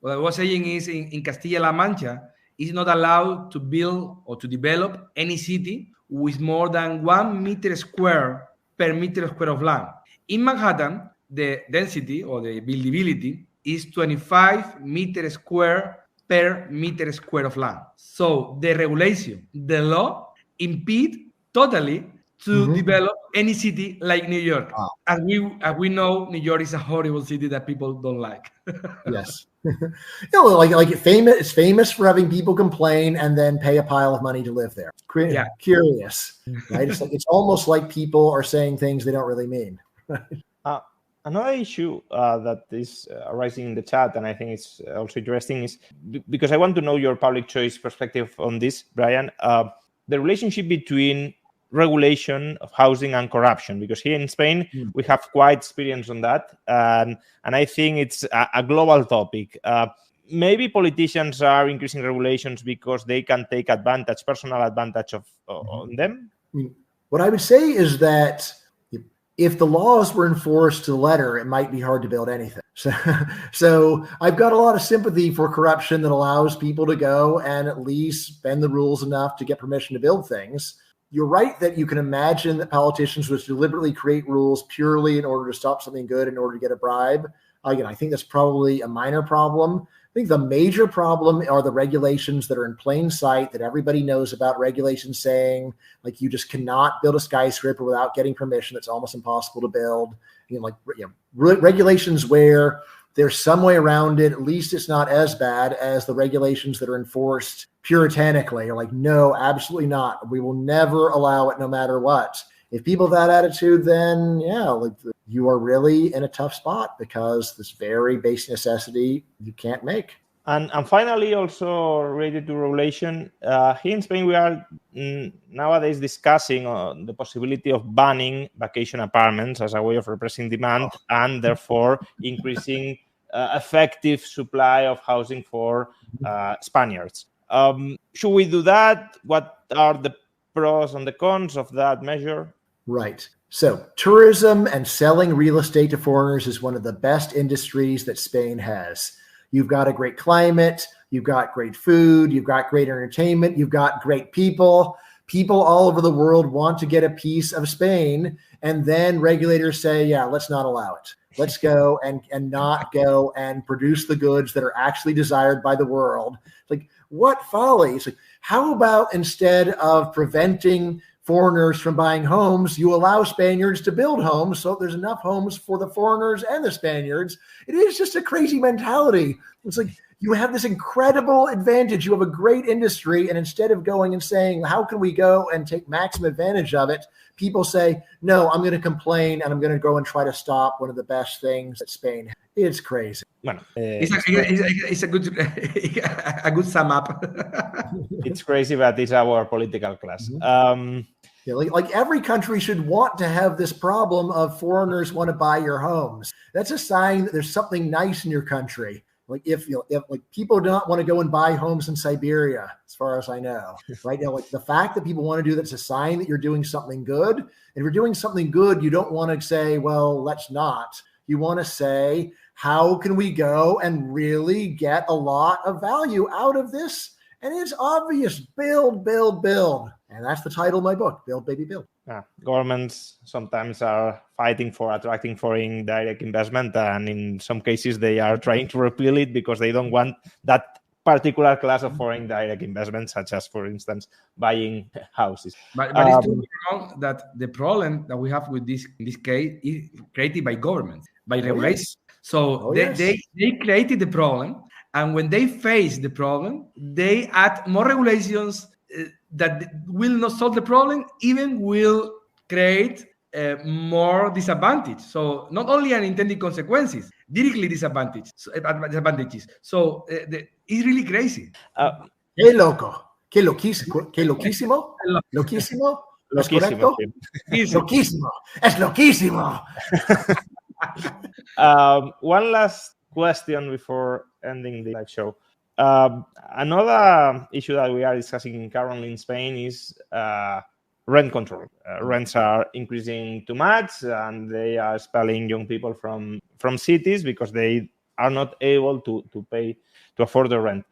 what I was saying is in Castilla-La Mancha, is not allowed to build or to develop any city with more than 1 meter square per meter square of land. In Manhattan, the density or the buildability is 25 meters square per meter square of land. So the regulation, the law, impede totally to develop any city like New York. Wow. As we know, New York is a horrible city that people don't like. Yes. It's famous for having people complain and then pay a pile of money to live there. Curious, right? It's almost like people are saying things they don't really mean. Another issue that is arising in the chat, and I think it's also interesting, is because I want to know your public choice perspective on this, Brian, the relationship between regulation of housing and corruption, because here in Spain we have quite experience on that, and I think it's a global topic. Maybe politicians are increasing regulations because they can take personal advantage on them. What I would say is that if the laws were enforced to the letter, it might be hard to build anything. So I've got a lot of sympathy for corruption that allows people to go and at least bend the rules enough to get permission to build things. You're right that you can imagine that politicians would deliberately create rules purely in order to stop something good, in order to get a bribe. Again, I think that's probably a minor problem. I think the major problem are the regulations that are in plain sight that everybody knows about. Regulations saying, like, you just cannot build a skyscraper without getting permission. It's almost impossible to build. Regulations where there's some way around it. At least it's not as bad as the regulations that are enforced puritanically. You're like, no, absolutely not. We will never allow it no matter what. If people have that attitude, then you are really in a tough spot, because this very basic necessity you can't make. And finally, also related to regulation, here in Spain, we are nowadays discussing the possibility of banning vacation apartments as a way of repressing demand and therefore increasing effective supply of housing for Spaniards. Should we do that? What are the pros and the cons of that measure? Right. So tourism and selling real estate to foreigners is one of the best industries that Spain has. You've got a great climate, you've got great food, you've got great entertainment, you've got great people. People all over the world want to get a piece of Spain, and then regulators say, let's not allow it. Let's go and not go and produce the goods that are actually desired by the world. Like, what folly. It's like, how about instead of preventing foreigners from buying homes, you allow Spaniards to build homes so there's enough homes for the foreigners and the Spaniards? It is just a crazy mentality. It's like, you have this incredible advantage. You have a great industry, and instead of going and saying, how can we go and take maximum advantage of it, people say, no, I'm going to complain, and I'm going to go and try to stop one of the best things that Spain has. It's crazy. Bueno, it's a good sum up. It's crazy, but it's our political class. Like every country should want to have this problem of foreigners want to buy your homes. That's a sign that there's something nice in your country. Like if people do not want to go and buy homes in Siberia, as far as I know, right now, like the fact that people want to do that's a sign that you're doing something good. And if you're doing something good, you don't want to say, well, let's not. You want to say, how can we go and really get a lot of value out of this? And it's obvious, build, build, build. And that's the title of my book, Build, Baby, Build. Governments sometimes are fighting for attracting foreign direct investment, and in some cases they are trying to repeal it because they don't want that particular class of foreign direct investment, such as, for instance, buying houses. But it's too wrong that the problem that we have with this, in this case, is created by governments, by regulation. So they created the problem, and when they face the problem, they add more regulations that will not solve the problem, even will create more disadvantage. So not only unintended consequences, directly disadvantages. So it's really crazy. Qué loco. Qué loquísimo. Qué loquísimo. Loquísimo. ¿Es correcto? Loquísimo. Es loquísimo. One last question before ending the live show. Another issue that we are discussing currently in Spain is rent control. Rents are increasing too much, and they are expelling young people from cities because they are not able to afford the rent.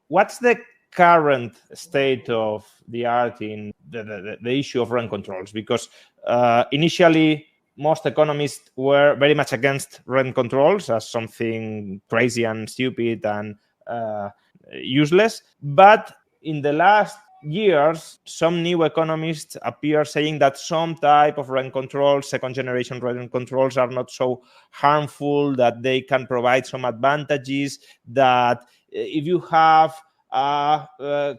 What's the current state of the art in the issue of rent controls? Because initially most economists were very much against rent controls as something crazy and stupid and useless. But in the last years, some new economists appear saying that some type of rent controls, second generation rent controls, are not so harmful, that they can provide some advantages, that if you have a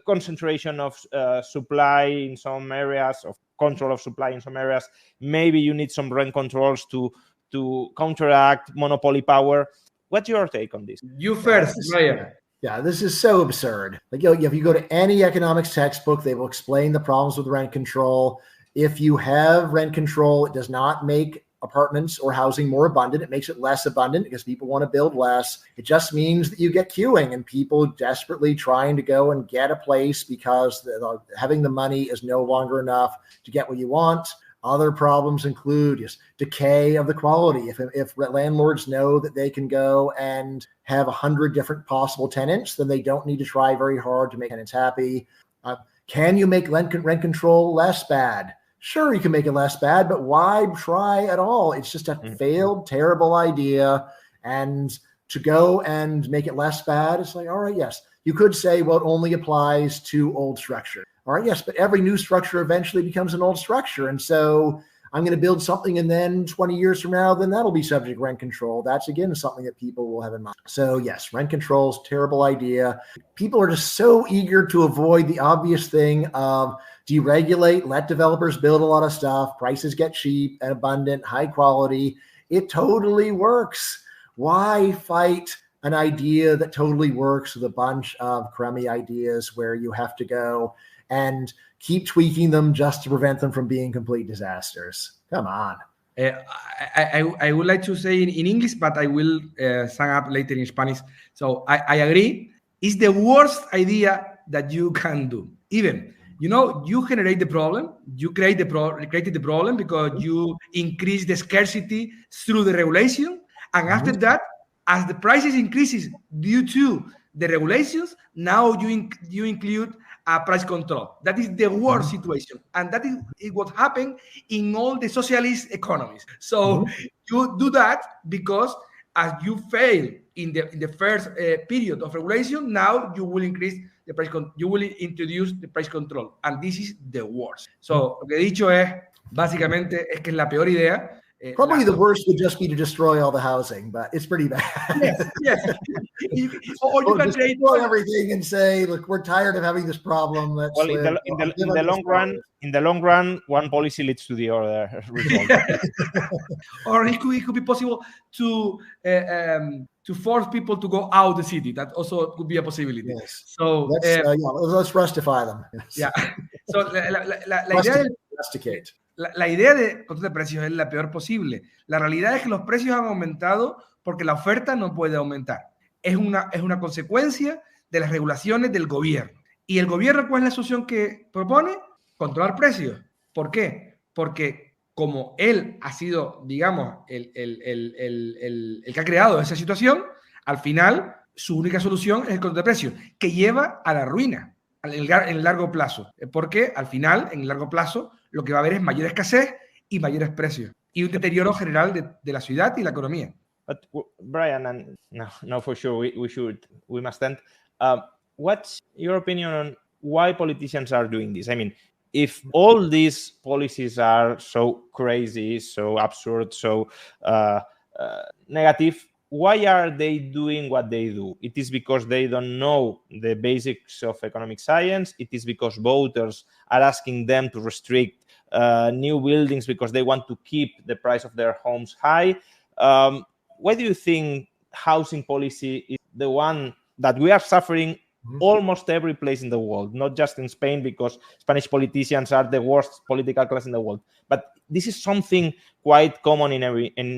concentration of supply in some areas, of control of supply in some areas, maybe you need some rent controls to counteract monopoly power. What's your take on this? You first, Ryan. Yeah, this is so absurd. Like, if you go to any economics textbook, they will explain the problems with rent control. If you have rent control, it does not make apartments or housing more abundant. It makes it less abundant because people want to build less. It just means that you get queuing and people desperately trying to go and get a place because having the money is no longer enough to get what you want. Other problems include just decay of the quality. If landlords know that they can go and have 100 different possible tenants, then they don't need to try very hard to make tenants happy. Can you make rent control less bad? Sure, you can make it less bad, but why try at all? It's just a failed, terrible idea. And to go and make it less bad, it's like, all right, yes. You could say, well, it only applies to old structure. All right, yes, but every new structure eventually becomes an old structure. And so I'm going to build something, and then 20 years from now, then that'll be subject to rent control. That's, again, something that people will have in mind. So, yes, rent control is a terrible idea. People are just so eager to avoid the obvious thing of deregulate, let developers build a lot of stuff, prices get cheap and abundant, high quality. It totally works. Why fight an idea that totally works with a bunch of crummy ideas where you have to go and keep tweaking them just to prevent them from being complete disasters? Come on. I would like to say in English, but I will sum up later in Spanish. So I agree. It's the worst idea that you can do. Even, you generate the problem. You created the problem because you increase the scarcity through the regulation. And after that, as the prices increases due to the regulations, now you include price control. That is the worst situation. And that is what happened in all the socialist economies. So you do that because as you fail in the first period of regulation, now you will increase the price you will introduce the price control. And this is the worst. So lo que he dicho es, básicamente, es que es la peor idea. Probably the worst would just be to destroy all the housing, but it's pretty bad. Yes. Or you can destroy everything and say, "Look, we're tired of having this problem." In the long run, one policy leads to the other result. Or it could be possible to force people to go out of the city. That also could be a possibility. Yes. So let's rustify them. Yes. Yeah. So la idea de control de precios es la peor posible. La realidad es que los precios han aumentado porque la oferta no puede aumentar. Es una consecuencia de las regulaciones del gobierno. ¿Y el gobierno cuál es la solución que propone? Controlar precios. ¿Por qué? Porque como él ha sido, digamos, el que ha creado esa situación, al final su única solución es el control de precios, que lleva a la ruina en el largo plazo. Porque al final, en el largo plazo, lo que va a haber es mayor escasez y mayores precios y un deterioro general de la ciudad y la economía. But Brian, and no, for sure we must end. What's your opinion on why politicians are doing this? I mean, if all these policies are so crazy, so absurd, so negative, why are they doing what they do? It is because they don't know the basics of economic science. It is because voters are asking them to restrict new buildings because they want to keep the price of their homes high. Why do you think housing policy is the one that we are suffering almost every place in the world, not just in Spain, because Spanish politicians are the worst political class in the world, but this is something quite common in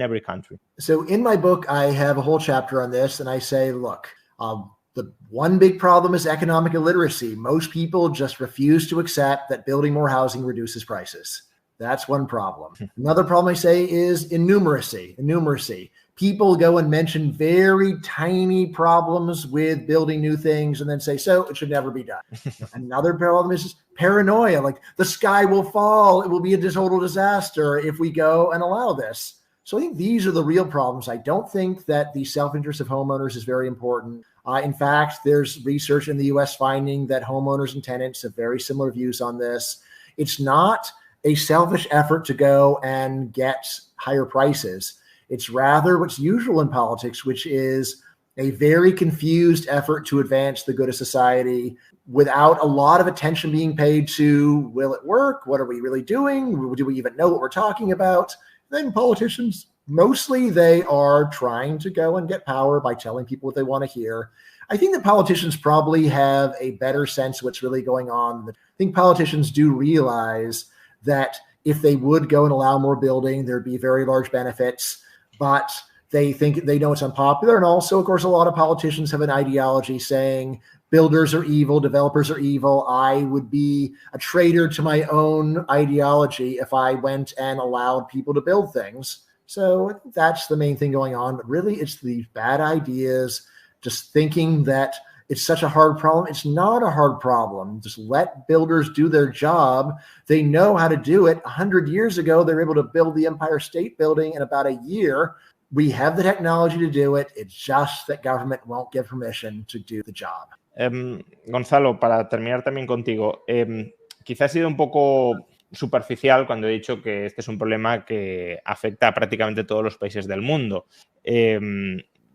every country? So in my book, I have a whole chapter on this, and I say, look, the one big problem is economic illiteracy. Most people just refuse to accept that building more housing reduces prices. That's one problem. Another problem I say is innumeracy. people go and mention very tiny problems with building new things and then say, so it should never be done. Another problem is paranoia, like the sky will fall. It will be a total disaster if we go and allow this. So I think these are the real problems. I don't think that the self-interest of homeowners is very important. In fact, there's research in the US finding that homeowners and tenants have very similar views on this. It's not a selfish effort to go and get higher prices. It's rather what's usual in politics, which is a very confused effort to advance the good of society without a lot of attention being paid to, will it work? What are we really doing? Do we even know what we're talking about? Then politicians, mostly they are trying to go and get power by telling people what they want to hear. I think that politicians probably have a better sense of what's really going on. I think politicians do realize that if they would go and allow more building, there'd be very large benefits. But they think they know it's unpopular. And also, of course, a lot of politicians have an ideology saying builders are evil, developers are evil. I would be a traitor to my own ideology if I went and allowed people to build things. So I think that's the main thing going on. But really, it's these bad ideas, just thinking that it's such a hard problem. It's not a hard problem. Just let builders do their job. They know how to do it. 100 years ago, they were able to build the Empire State Building in about a year. We have the technology to do it. It's just that government won't give permission to do the job. Gonzalo, para terminar también contigo, quizás he sido un poco superficial cuando he dicho que este es un problema que afecta a prácticamente todos los países del mundo.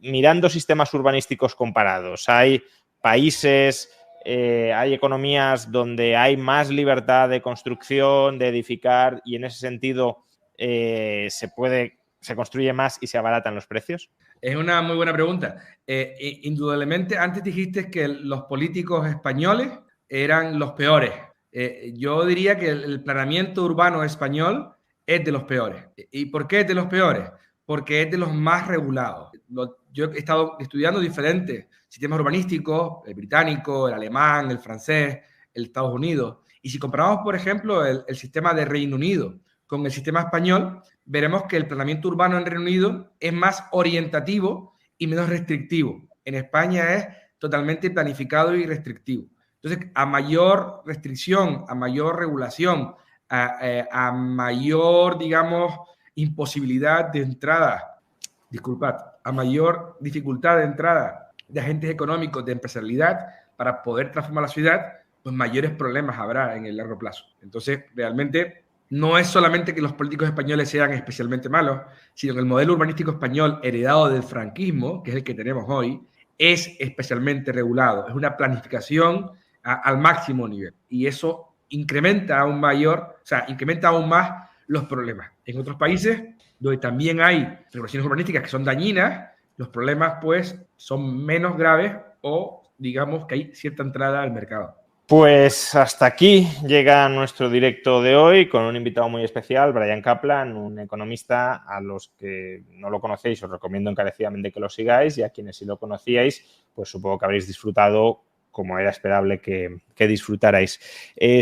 Mirando sistemas urbanísticos comparados, hay países, hay economías donde hay más libertad de construcción, de edificar, y en ese sentido se construye más y se abaratan los precios. Es una muy buena pregunta. Indudablemente, antes dijiste que los políticos españoles eran los peores. Yo diría que el planeamiento urbano español es de los peores. ¿Y por qué es de los peores? Porque es de los más regulados. Yo he estado estudiando diferentes sistemas urbanísticos, el británico, el alemán, el francés, el Estados Unidos. Y si comparamos, por ejemplo, el sistema de Reino Unido con el sistema español, veremos que el planeamiento urbano en Reino Unido es más orientativo y menos restrictivo. En España es totalmente planificado y restrictivo. Entonces, a mayor restricción, a mayor regulación, a mayor, digamos, imposibilidad de entrada, a mayor dificultad de entrada de agentes económicos, de empresarialidad, para poder transformar la ciudad, pues mayores problemas habrá en el largo plazo. Entonces, realmente no es solamente que los políticos españoles sean especialmente malos, sino que el modelo urbanístico español heredado del franquismo, que es el que tenemos hoy, es especialmente regulado. Es una planificación al máximo nivel. Y eso incrementa aún más los problemas. En otros países, donde también hay regulaciones urbanísticas que son dañinas, los problemas pues son menos graves o digamos que hay cierta entrada al mercado. Pues hasta aquí llega nuestro directo de hoy con un invitado muy especial, Brian Kaplan, un economista. A los que no lo conocéis os recomiendo encarecidamente que lo sigáis, y a quienes sí lo conocíais, pues supongo que habréis disfrutado como era esperable que disfrutarais.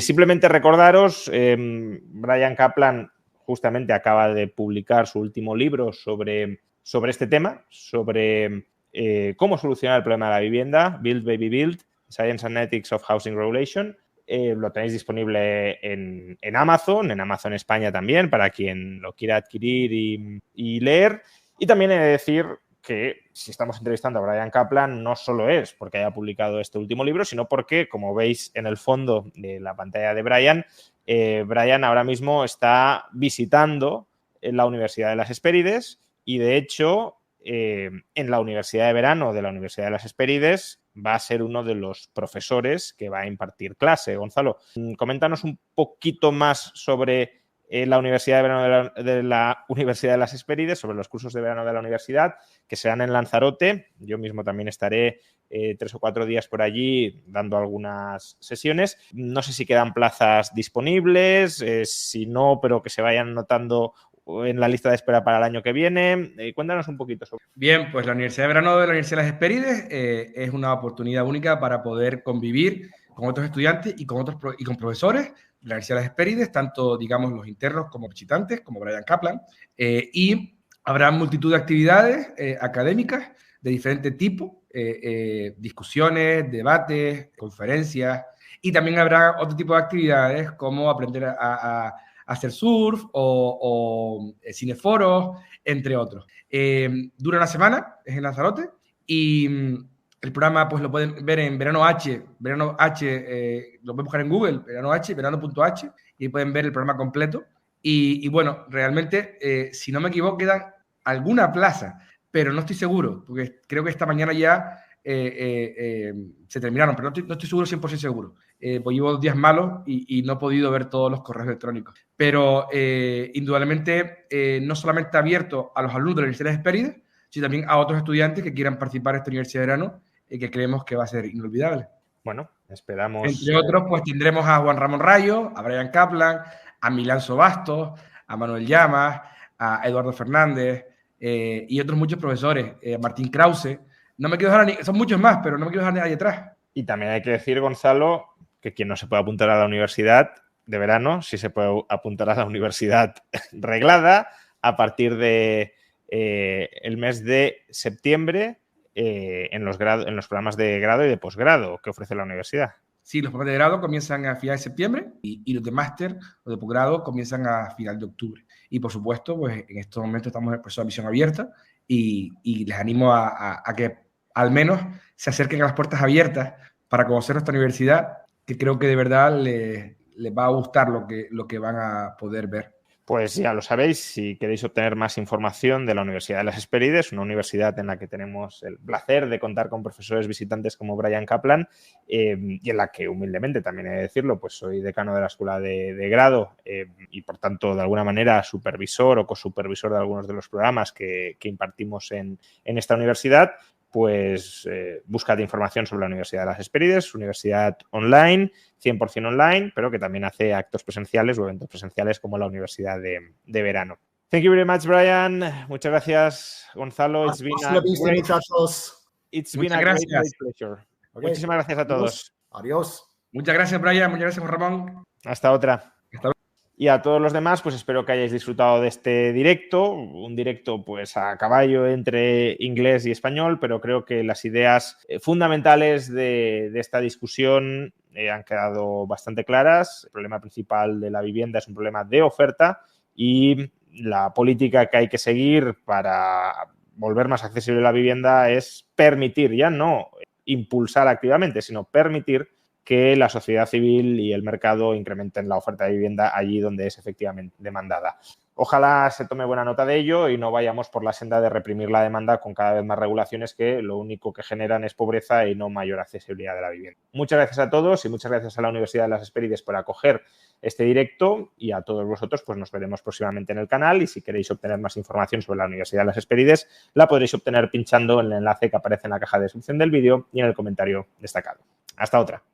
Simplemente recordaros, Brian Kaplan justamente acaba de publicar su último libro sobre este tema, sobre cómo solucionar el problema de la vivienda, Build Baby Build, Science and Ethics of Housing Regulation. Lo tenéis disponible en Amazon, en Amazon España también, para quien lo quiera adquirir y leer. Y también he de decir que si estamos entrevistando a Brian Kaplan, no solo es porque haya publicado este último libro, sino porque, como veis en el fondo de la pantalla de Brian, Brian ahora mismo está visitando la Universidad de las Hespérides y, de hecho, en la Universidad de Verano de la Universidad de las Hespérides va a ser uno de los profesores que va a impartir clase. Gonzalo, coméntanos un poquito más sobre la Universidad de Verano de la Universidad de las Hespérides, sobre los cursos de verano de la universidad, que serán en Lanzarote. Yo mismo también estaré 3 o 4 días por allí dando algunas sesiones. No sé si quedan plazas disponibles, si no, pero que se vayan anotando en la lista de espera para el año que viene. Cuéntanos un poquito sobre. Bien, pues la Universidad de Verano de la Universidad de las Hespérides es una oportunidad única para poder convivir con otros estudiantes y con profesores de la Universidad de las Hespérides, tanto, digamos, los internos como visitantes, como Brian Kaplan, y Habrá multitud de actividades académicas de diferente tipo, discusiones, debates, conferencias, y también habrá otro tipo de actividades como aprender a hacer surf o cineforos, entre otros. Dura una semana, es en Lanzarote, y el programa pues lo pueden ver en Verano H, lo pueden buscar en Google, verano.h, y pueden ver el programa completo. Y bueno, realmente, si no me equivoco, quedan alguna plaza, pero no estoy seguro, porque creo que esta mañana ya se terminaron, pero no estoy seguro, 100% seguro. Pues llevo 2 días malos y no he podido ver todos los correos electrónicos. Pero indudablemente no solamente abierto a los alumnos de la Universidad de las Hespérides, sino también a otros estudiantes que quieran participar en esta Universidad de Verano y que creemos que va a ser inolvidable. Bueno, esperamos. Entre otros, pues tendremos a Juan Ramón Rayo, a Brian Kaplan, a Milán Sobastos, a Manuel Llamas, a Eduardo Fernández y otros muchos profesores, Martín Krause. No me quiero dejar son muchos más, pero no me quiero dejar a nadie atrás. Y también hay que decir, Gonzalo, que quien no se puede apuntar a la universidad de verano, sí se puede apuntar a la universidad reglada a partir de el mes de septiembre en los programas de grado y de posgrado que ofrece la universidad. Sí, los programas de grado comienzan a finales de septiembre y los de máster o de posgrado comienzan a final de octubre. Y por supuesto, pues en estos momentos estamos en el proceso de admisión abierta y les animo a que al menos se acerquen a las puertas abiertas para conocer nuestra universidad, que creo que de verdad les va a gustar lo que van a poder ver. Pues ya lo sabéis, si queréis obtener más información de la Universidad de las Hespérides, una universidad en la que tenemos el placer de contar con profesores visitantes como Brian Kaplan y en la que humildemente, también he de decirlo, pues soy decano de la Escuela de Grado y por tanto de alguna manera supervisor o cosupervisor de algunos de los programas que impartimos en esta universidad, pues búscate información sobre la Universidad de las Hespérides, universidad online, 100% online, pero que también hace actos presenciales o eventos presenciales como la Universidad de Verano. Thank you very much, Brian. Muchas gracias, Gonzalo. It's been a great pleasure. Okay. Muchísimas gracias a todos. Adiós. Muchas gracias, Brian. Muchas gracias, Juan Ramón. Hasta otra. Y a todos los demás, pues espero que hayáis disfrutado de este directo, un directo pues a caballo entre inglés y español, pero creo que las ideas fundamentales de esta discusión han quedado bastante claras. El problema principal de la vivienda es un problema de oferta y la política que hay que seguir para volver más accesible la vivienda es permitir, ya no impulsar activamente, sino permitir que la sociedad civil y el mercado incrementen la oferta de vivienda allí donde es efectivamente demandada. Ojalá se tome buena nota de ello y no vayamos por la senda de reprimir la demanda con cada vez más regulaciones que lo único que generan es pobreza y no mayor accesibilidad de la vivienda. Muchas gracias a todos y muchas gracias a la Universidad de las Hespérides por acoger este directo y a todos vosotros pues nos veremos próximamente en el canal y si queréis obtener más información sobre la Universidad de las Hespérides la podréis obtener pinchando en el enlace que aparece en la caja de descripción del vídeo y en el comentario destacado. Hasta otra.